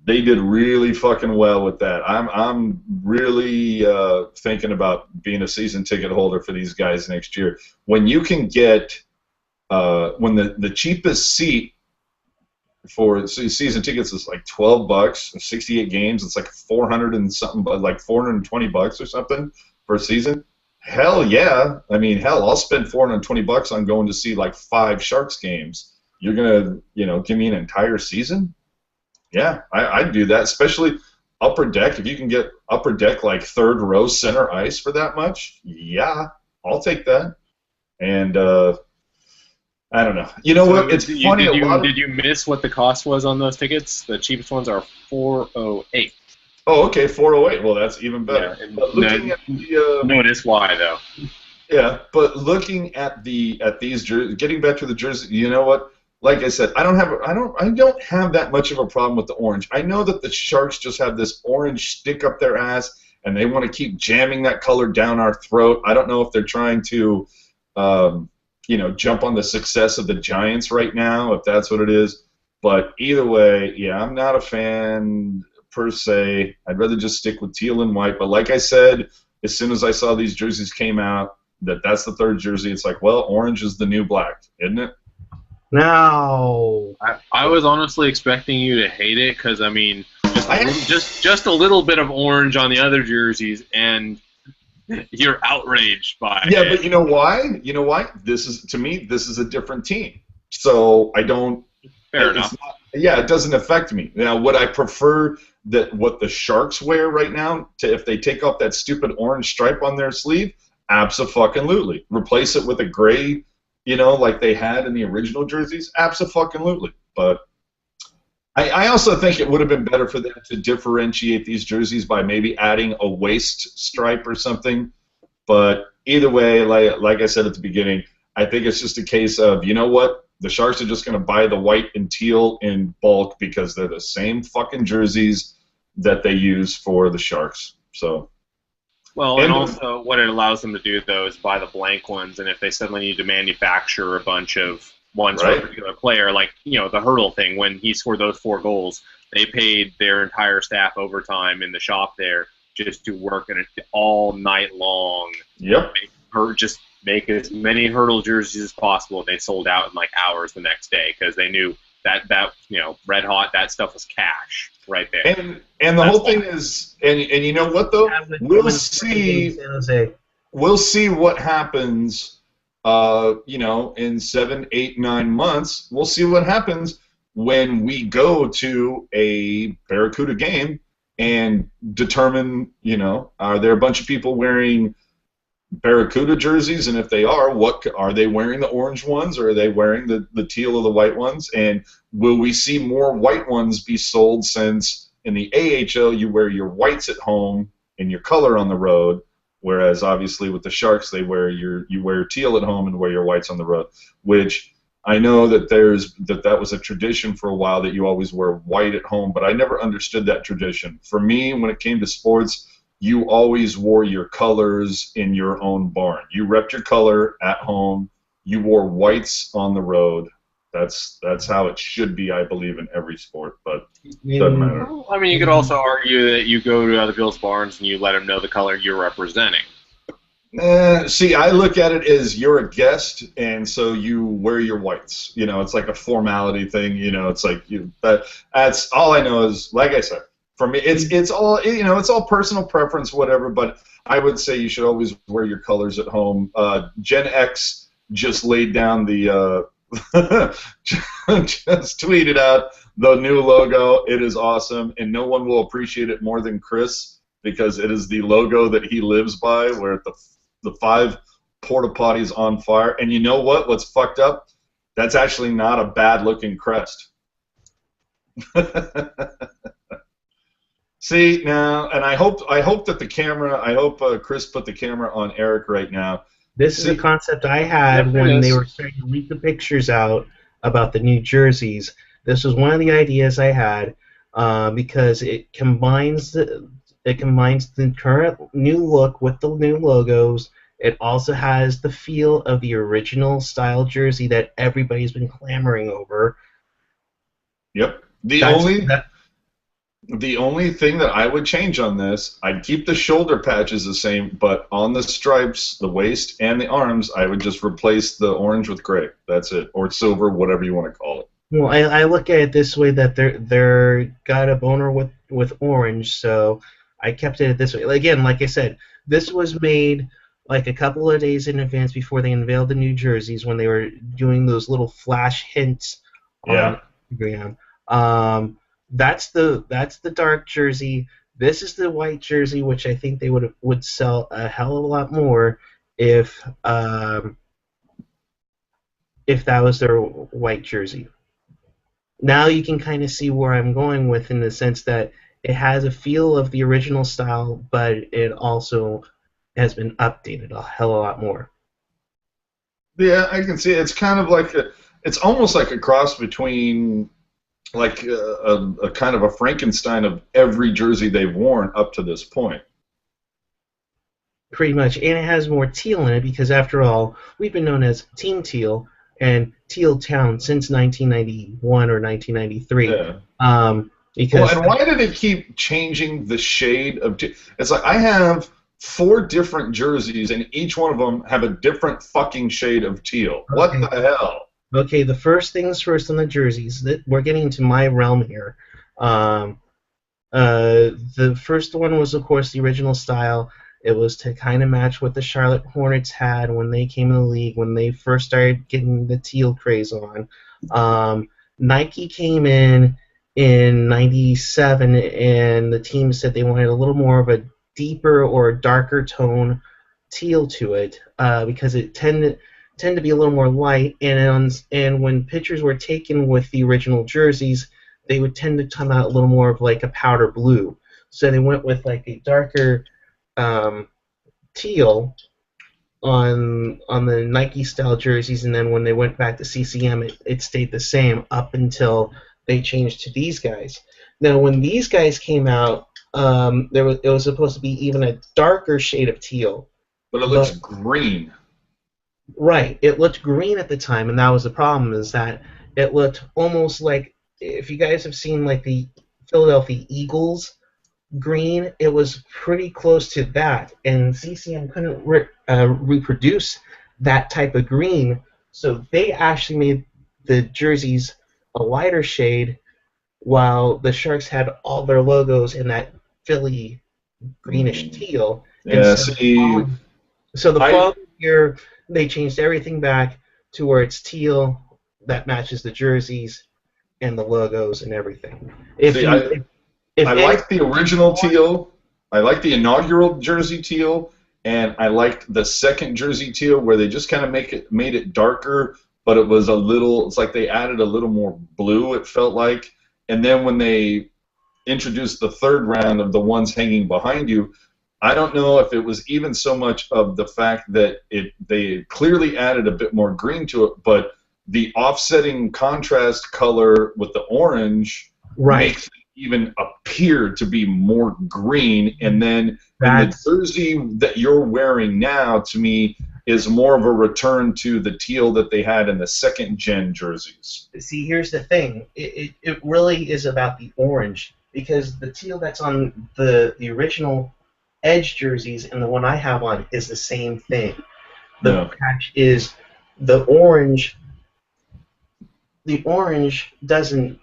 They did really fucking well with that. I'm really thinking about being a season ticket holder for these guys next year. When you can get when the cheapest seat for season tickets is like $12, 68 games. It's like 400 and something, like $420 or something for a season. Hell yeah! I mean, hell, I'll spend $420 on going to see like 5 Sharks games. You're gonna, give me an entire season? Yeah, I'd do that, especially upper deck. If you can get upper deck like third row center ice for that much, yeah, I'll take that. And I don't know. You know what? It's funny. Did you miss what the cost was on those tickets? The cheapest ones are $408. Oh, okay, 408. Well, that's even better. Yeah, but looking at the, notice why though. Yeah, but looking at these jerseys, getting back to the jersey, you know what? Like I said, I don't have that much of a problem with the orange. I know that the Sharks just have this orange stick up their ass, and they want to keep jamming that color down our throat. I don't know if they're trying to, jump on the success of the Giants right now, if that's what it is. But either way, yeah, I'm not a fan per se. I'd rather just stick with teal and white. But like I said, as soon as I saw these jerseys came out, that's the third jersey, it's like, well, orange is the new black, isn't it? No. I was honestly expecting you to hate it because, I mean, just a little bit of orange on the other jerseys, and you're outraged by it. Yeah, but you know why? You know why? To me, this is a different team. So I don't. Fair enough. Yeah, it doesn't affect me. Now, would I prefer that what the Sharks wear right now, if they take off that stupid orange stripe on their sleeve? Abso-fucking-lutely. Replace it with a gray, like they had in the original jerseys? Abso-fucking-lutely. But I also think it would have been better for them to differentiate these jerseys by maybe adding a waist stripe or something. But either way, like I said at the beginning, I think it's just a case of, you know what? The Sharks are just going to buy the white and teal in bulk because they're the same fucking jerseys that they use for the Sharks. So. Well, and also what it allows them to do, though, is buy the blank ones, and if they suddenly need to manufacture a bunch of ones for a particular player, like, the Hurdle thing, when he scored those 4 goals, they paid their entire staff overtime in the shop there just to work in it all night long. Yep. Just make as many Hurdle jerseys as possible, and they sold out in, like, hours the next day because they knew that red hot, that stuff was cash right there. And the whole thing is, and you know what though, we'll see what happens. In 7, 8, 9 months, we'll see what happens when we go to a Barracuda game and determine, are there a bunch of people wearing Barracuda jerseys, and if they are, are they wearing the orange ones, or are they wearing the teal or the white ones? And will we see more white ones be sold, since in the AHL you wear your whites at home and your color on the road, whereas obviously with the Sharks you wear teal at home and wear your whites on the road, which I know that that was a tradition for a while, that you always wear white at home, but I never understood that tradition. For me, when it came to sports, you always wore your colors in your own barn. You repped your color at home. You wore whites on the road. That's how it should be, I believe, in every sport, but it doesn't matter. I mean, you could also argue that you go to other people's barns and you let them know the color you're representing. See, I look at it as you're a guest, and so you wear your whites. It's like a formality thing. It's like that's all I know is, like I said, for me, it's all it's all personal preference, whatever. But I would say you should always wear your colors at home. Gen X just laid down the just tweeted out the new logo. It is awesome, and no one will appreciate it more than Chris, because it is the logo that he lives by, where the 5 porta potties on fire. And you know what? What's fucked up? That's actually not a bad looking crest. See now, and I hope that the camera. I hope Chris put the camera on Eric right now. This is a concept I had when they were starting to leak the pictures out about the new jerseys. This was one of the ideas I had, because it combines the current new look with the new logos. It also has the feel of the original style jersey that everybody's been clamoring over. Yep. The only thing that I would change on this, I'd keep the shoulder patches the same, but on the stripes, the waist, and the arms, I would just replace the orange with gray. That's it. Or silver, whatever you want to call it. Well, I look at it this way, that they're got a boner with orange, so I kept it this way. Again, like I said, this was made like a couple of days in advance before they unveiled the new jerseys, when they were doing those little flash hints on Instagram. That's the dark jersey. This is the white jersey, which I think they would sell a hell of a lot more if that was their white jersey. Now you can kind of see where I'm going with, in the sense that it has a feel of the original style, but it also has been updated a hell of a lot more. Yeah, I can see it. It's kind of like it's almost like a cross between like a kind of a Frankenstein of every jersey they've worn up to this point. pretty much, and it has more teal in it because, after all, we've been known as Team Teal and Teal Town since 1991 or 1993. Yeah. Well, Because and why did it keep changing the shade of? It's like I have 4 different jerseys, and each one of them have a different fucking shade of teal. What okay, the hell? okay, the first things first on the jerseys. That we're getting into my realm here. Um, the first one was, of course, the original style. It was to kind of match what the Charlotte Hornets had when they came in the league, when they first started getting the teal craze on. Nike came in '97, and the team said they wanted a little more of a deeper or darker tone teal to it because it tend to be a little more light, and when pictures were taken with the original jerseys, they would tend to come out a little more of like a powder blue. So they went with like a darker um, teal on the Nike style jerseys, and then when they went back to CCM, it stayed the same up until they changed to these guys. Now, when these guys came out, it was supposed to be even a darker shade of teal. But it looks green. Right, it looked green at the time, and that was the problem. Is that it looked almost like, if you guys have seen like the Philadelphia Eagles green, it was pretty close to that, and CCM couldn't reproduce that type of green, so they actually made the jerseys a lighter shade, while the Sharks had all their logos in that Philly greenish teal. And Yeah, see, so the I following year, they changed everything back to where it's teal that matches the jerseys and the logos and everything. If see, you I if I any, like the original teal. I like the inaugural jersey teal, and I liked the second jersey teal where they just kind of made it darker, but it was a little. It's like they added a little more blue. It felt like, and then when they introduced the third round of the ones hanging behind you, I don't know if it was even so much of the fact that they clearly added a bit more green to it, but the offsetting contrast color with the orange right, makes it even appear to be more green. And then in the that's jersey that you're wearing now, to me, is more of a return to the teal that they had in the second gen jerseys. see, here's the thing. It really is about the orange, because the teal that's on the original Edge jerseys and the one I have on is the same thing. The Yeah. patch is the orange. The orange doesn't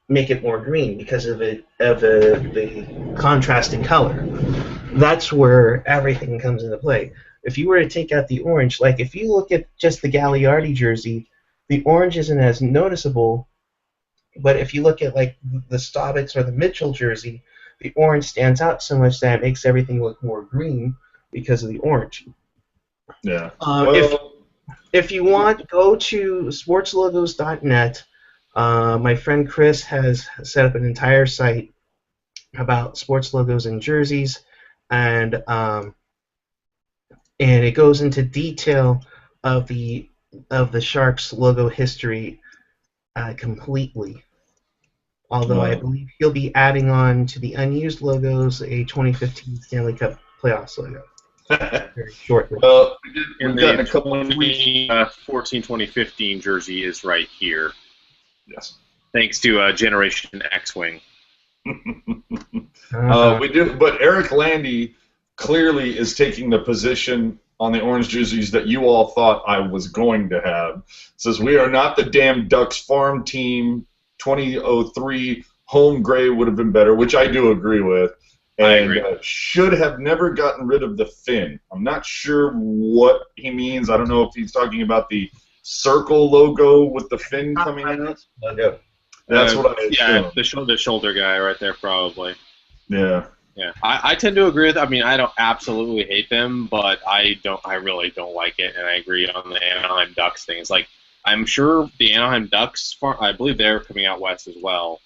make it more green because of the contrasting color. That's where everything comes into play. If you were to take out the orange, like if you look at just the Gagliardi jersey, the orange isn't as noticeable. But if you look at like the Staubitz or the Mitchell jersey, the orange stands out so much that it makes everything look more green because of the orange. Yeah. If Well, if you want, go to sportslogos.net. My friend Chris has set up an entire site about sports logos and jerseys, and it goes into detail of the Sharks logo history completely. Although I believe he'll be adding on to the unused logos a 2015 Stanley Cup playoffs logo very shortly. well, And we've gotten a the couple. 2014-2015 jersey is right here, Yes. thanks to Generation X-Wing. We do, but Eric Landy clearly is taking the position on the orange jerseys that you all thought I was going to have. Says we are not the damn Ducks farm team. 2003 home gray would have been better, which I do agree with. I And agree. should have never gotten rid of the fin. I'm not sure what he means. I don't know if he's talking about the circle logo with the fin coming out. Logo. That's what I assume. Yeah, the shoulder guy right there probably. Yeah. Yeah, I tend to agree with. I mean, I don't absolutely hate them, but I really don't like it, and I agree on the Anaheim Ducks thing. It's like I'm sure the Anaheim Ducks, I believe they're coming out west as well.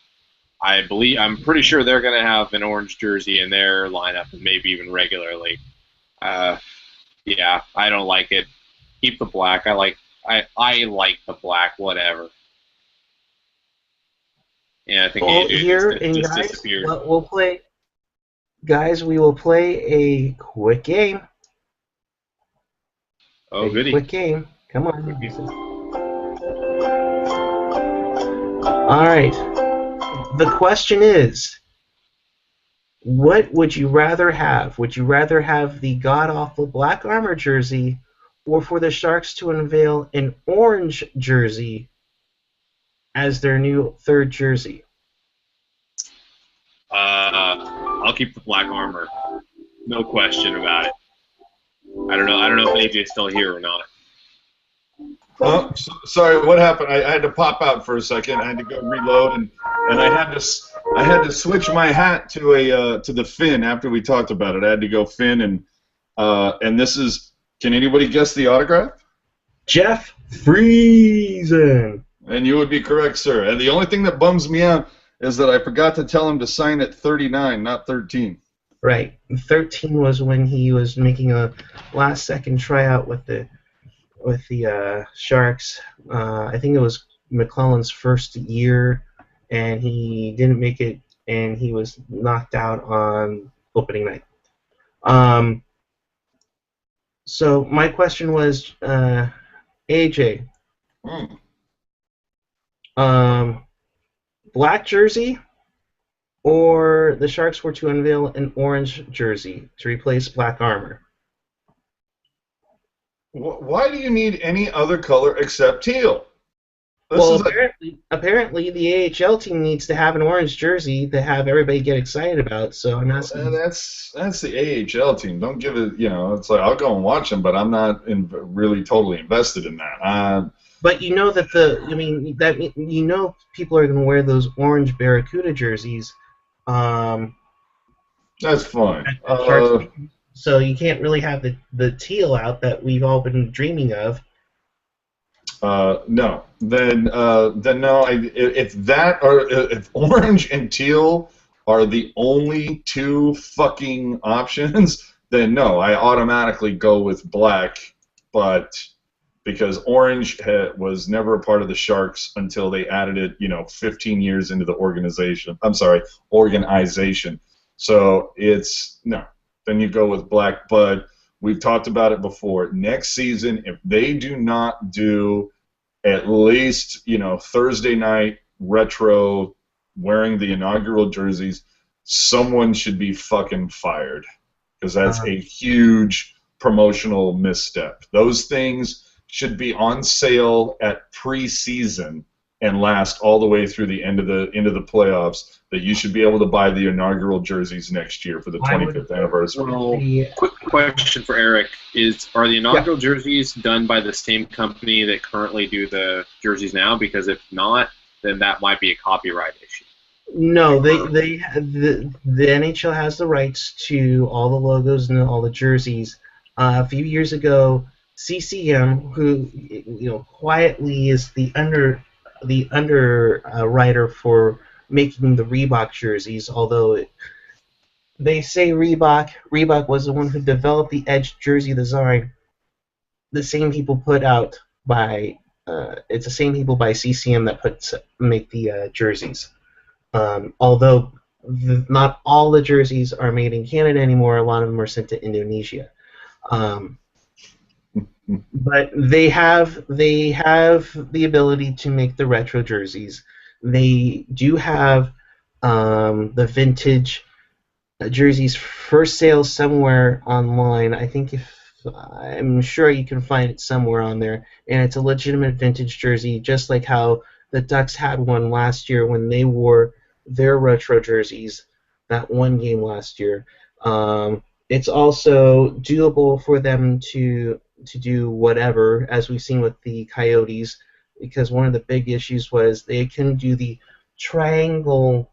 I'm pretty sure they're going to have an orange jersey in their lineup, and maybe even regularly. Yeah, I don't like it. Keep the black. I like the black. Whatever. Yeah, I think Well, it here just and just guys, disappeared. we'll play. guys, we will play a quick game. Oh, A goody. quick game. Come on. All right. The question is, what would you rather have? Would you rather have the god-awful black armor jersey, or for the Sharks to unveil an orange jersey as their new third jersey? I'll keep the black armor. No question about it. I don't know if AJ's still here or not. Oh, sorry, what happened? I had to pop out for a second. I had to go reload, and I had to switch my hat to the Finn after we talked about it. I had to go Finn, and this is. Can anybody guess the autograph? Jeff Friesen. And you would be correct, sir. And the only thing that bums me out is that I forgot to tell him to sign at 39, not 13. Right. 13 was when he was making a last-second tryout with the Sharks. I think it was McClellan's first year, and he didn't make it, and he was knocked out on opening night. So my question was, AJ, black jersey, or the Sharks were to unveil an orange jersey to replace black armor? Why do you need any other color except teal? Apparently the AHL team needs to have an orange jersey to have everybody get excited about. So I'm asking. That's the AHL team. Don't give it. It's like I'll go and watch them, but I'm not really totally invested in that. But you know that people are going to wear those orange Barracuda jerseys. That's fine. So you can't really have the teal out that we've all been dreaming of. No. Then no. If orange and teal are the only two fucking options, then no. I automatically go with black, but because orange was never a part of the Sharks until they added it, 15 years into the organization. I'm sorry, organization. So it's no. Then you go with black, but we've talked about it before. Next season, if they do not do at least, Thursday night retro wearing the inaugural jerseys, someone should be fucking fired because that's a huge promotional misstep. Those things should be on sale at preseason and last all the way through the end of the playoffs. That you should be able to buy the inaugural jerseys next year for the 25th anniversary. Well, quick question for Eric: are the inaugural jerseys done by the same company that currently do the jerseys now? Because if not, then that might be a copyright issue. No, the NHL has the rights to all the logos and all the jerseys. A few years ago, CCM, who quietly is the underwriter for making the Reebok jerseys, although they say Reebok was the one who developed the Edge jersey design. The same people put out by it's the same people by CCM that make the jerseys. Although not all the jerseys are made in Canada anymore, a lot of them are sent to Indonesia. But they have the ability to make the retro jerseys. They do have the vintage jerseys for sale somewhere online. I'm sure you can find it somewhere on there, and it's a legitimate vintage jersey, just like how the Ducks had one last year when they wore their retro jerseys that one game last year. It's also doable for them to do whatever, as we've seen with the Coyotes, because one of the big issues was they couldn't do the triangle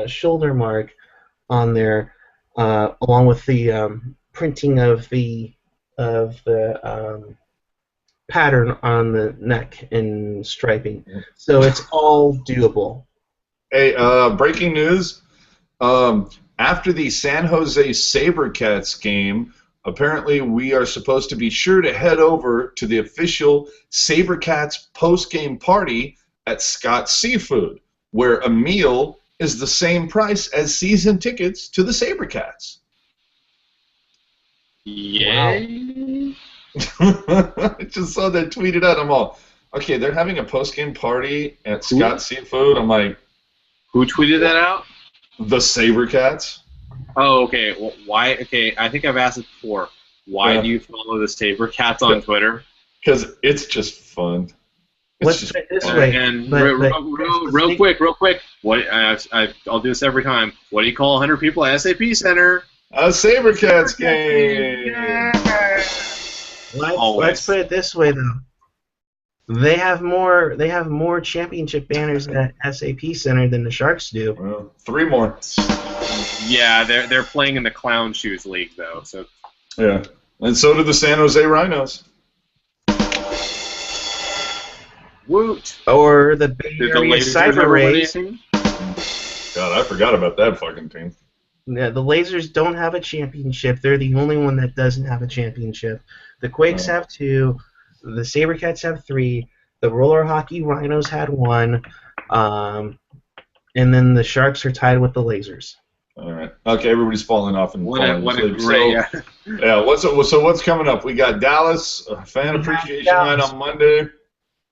shoulder mark on there, along with the printing of the pattern on the neck and striping. So it's all doable. Hey, breaking news. After the San Jose SaberCats game, apparently we are supposed to be sure to head over to the official SaberCats post-game party at Scott's Seafood, where Emil is the same price as season tickets to the SaberCats. Yay! I just saw that tweeted out. I'm all, okay, they're having a post-game party at Scott's Seafood. I'm like, Who tweeted that out? the SaberCats? Oh, okay. Well, why? Okay, I think I've asked it before. Why do you follow the SaberCats on Twitter? Because it's just fun. Let's put it this way. And but real quick. What? I'll do this every time. What do you call 100 people at SAP Center? A SaberCats game. Let's put it this way though. They have more championship banners at SAP Center than the Sharks do. Well, 3 more. Yeah, they're playing in the Clown Shoes League though. So yeah, and so do the San Jose Rhinos. Woot! Or the Bay Area Cyber Rays. God, I forgot about that fucking team. Yeah, the Lasers don't have a championship. They're the only one that doesn't have a championship. The Quakes have 2. The SaberCats have 3. The Roller Hockey Rhinos had 1. And then the Sharks are tied with the Lasers. All right. Okay, everybody's falling off and what a great. Yeah. What's coming up? We got Dallas Fan Appreciation Night on Monday.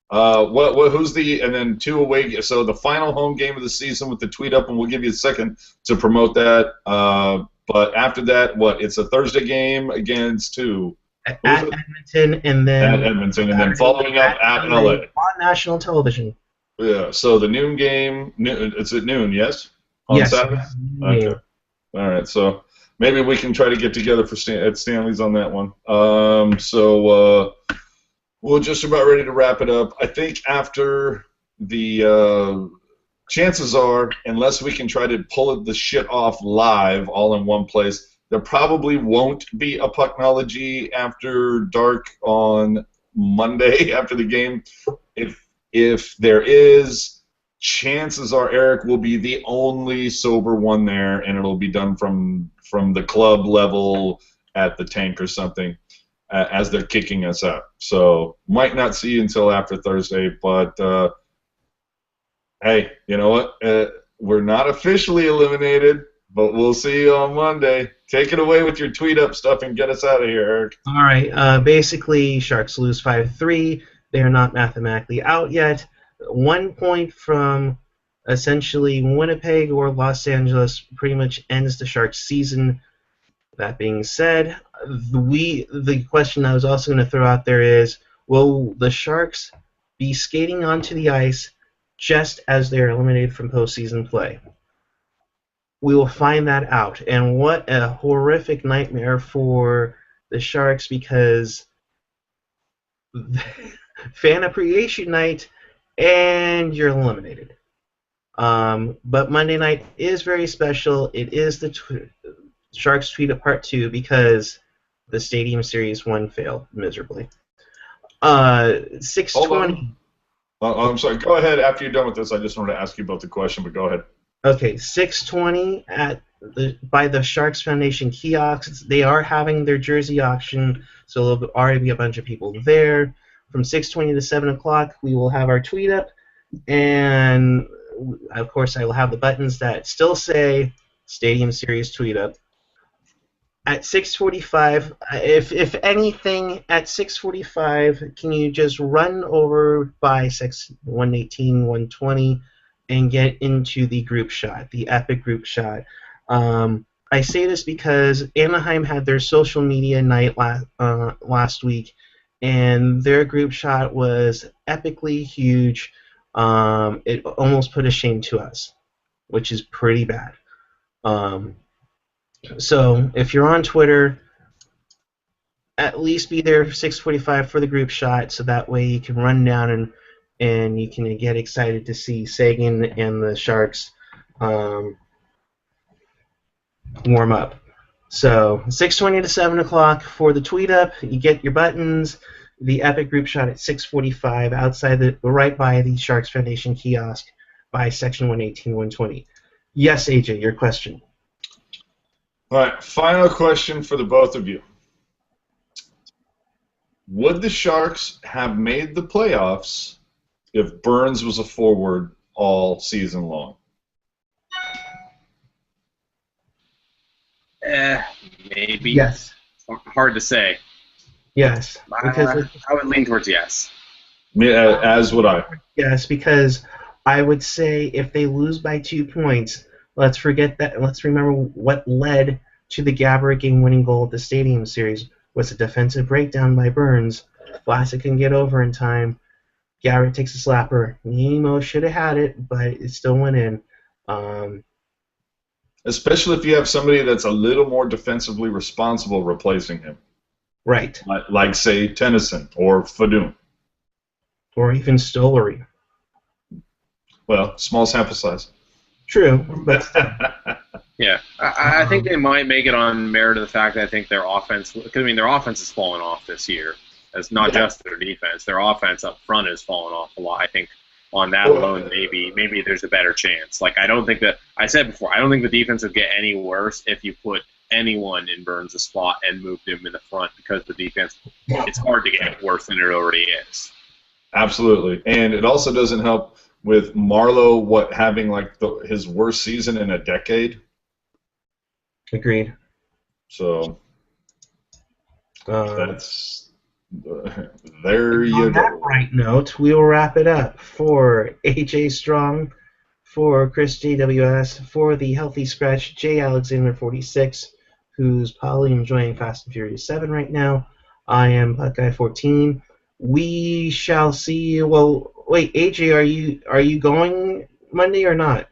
Who's the and then 2 away? So the final home game of the season with the tweet up, and we'll give you a second to promote that. But after that, it's a Thursday game against who? At Edmonton, and then following up at LA on national television. Yeah. So the noon game. It's at noon, yes. On Saturday. Okay. All right. So maybe we can try to get together for at Stanley's on that one. We're just about ready to wrap it up. I think after the chances are, unless we can try to pull the shit off live all in one place, there probably won't be a Pucknology after dark on Monday after the game. If there is, chances are Eric will be the only sober one there, and it'll be done from the club level at the tank or something. As they're kicking us out. So might not see you until after Thursday, but hey, you know what? We're not officially eliminated, but we'll see you on Monday. Take it away with your tweet up stuff and get us out of here, Eric. All right. Basically, Sharks lose 5-3. They are not mathematically out yet. 1 point from essentially Winnipeg or Los Angeles pretty much ends the Sharks season. That being said, the question I was also going to throw out there is, will the Sharks be skating onto the ice just as they're eliminated from postseason play? We will find that out. And what a horrific nightmare for the Sharks, because Fan Appreciation Night and you're eliminated. But Monday night is very special. It is the Sharks tweet up part 2 because the Stadium Series 1 failed miserably. 6:20. I'm sorry. Go ahead. After you're done with this, I just wanted to ask you about the question, but go ahead. Okay, 6:20 by the Sharks Foundation kiosks. They are having their jersey auction, so there'll already be a bunch of people there. From 6:20 to 7 o'clock, we will have our tweet up, and of course, I will have the buttons that still say Stadium Series tweet up. At 6:45, if anything, at 6:45, can you just run over by section 118, 120, and get into the group shot, the epic group shot? I say this because Anaheim had their social media night last week, and their group shot was epically huge. It almost put a shame to us, which is pretty bad. So if you're on Twitter, at least be there for 6:45 for the group shot, so that way you can run down and you can get excited to see Sagan and the Sharks warm up. So 6:20 to 7 o'clock for the tweet up. You get your buttons. The epic group shot at 6:45 outside right by the Sharks Foundation kiosk by section 118, 120. Yes, AJ, your question. All right, final question for the both of you. Would the Sharks have made the playoffs if Burns was a forward all season long? maybe. Yes. Hard to say. Yes. Because I would lean towards yes. As would I. yes, because I would say if they lose by 2 points, let's forget that. Let's remember what led to the Gaborik game-winning goal at the Stadium Series was a defensive breakdown by Burns. Vlasic can get over in time. Garrett takes a slapper. Nemo should have had it, but it still went in. Especially if you have somebody that's a little more defensively responsible replacing him. Right. Like say, Tennyson or Fadoum. Or even Stollery. Well, small sample size. True, but still. Yeah, I think they might make it on merit of the fact that I think their offense, because I mean their offense has fallen off this year. It's not just their defense; their offense up front has fallen off a lot. I think on that alone, maybe there's a better chance. Like I don't think that I said before, I don't think the defense would get any worse if you put anyone in Burns' spot and moved him in the front because the defense, it's hard to get worse than it already is. Absolutely, and it also doesn't help with Marlowe having like his worst season in a decade. Agreed. So that's there you on that go. bright note, we will wrap it up for AJ Strong, for Chris JWS, for the Healthy Scratch J Alexander 46, who's probably enjoying Fast and Furious 7 right now. I am Buckeye 14. We shall see you. Well, wait, AJ, are you going Monday or not?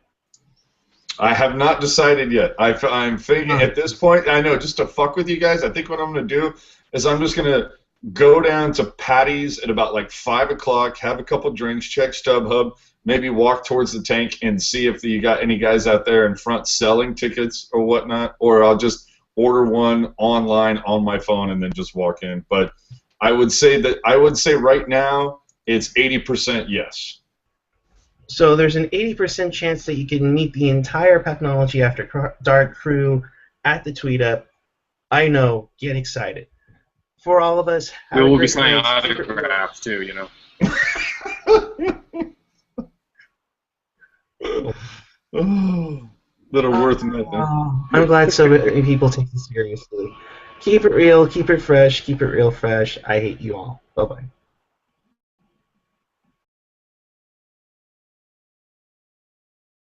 I have not decided yet. I'm thinking at this point. I know, just to fuck with you guys. I think what I'm going to do is I'm just going to go down to Patty's at about like 5 o'clock, have a couple drinks, check StubHub, maybe walk towards the tank and see if you got any guys out there in front selling tickets or whatnot, or I'll just order one online on my phone and then just walk in. But I would say right now it's 80% yes. So there's an 80% chance that you can meet the entire Pucknology After Dark crew at the Tweet Up. I know. Get excited. For all of us, We will be signing autographs too, you know. That are worth nothing. I'm glad so many people take this seriously. Keep it real, keep it fresh, keep it real fresh. I hate you all. Bye-bye.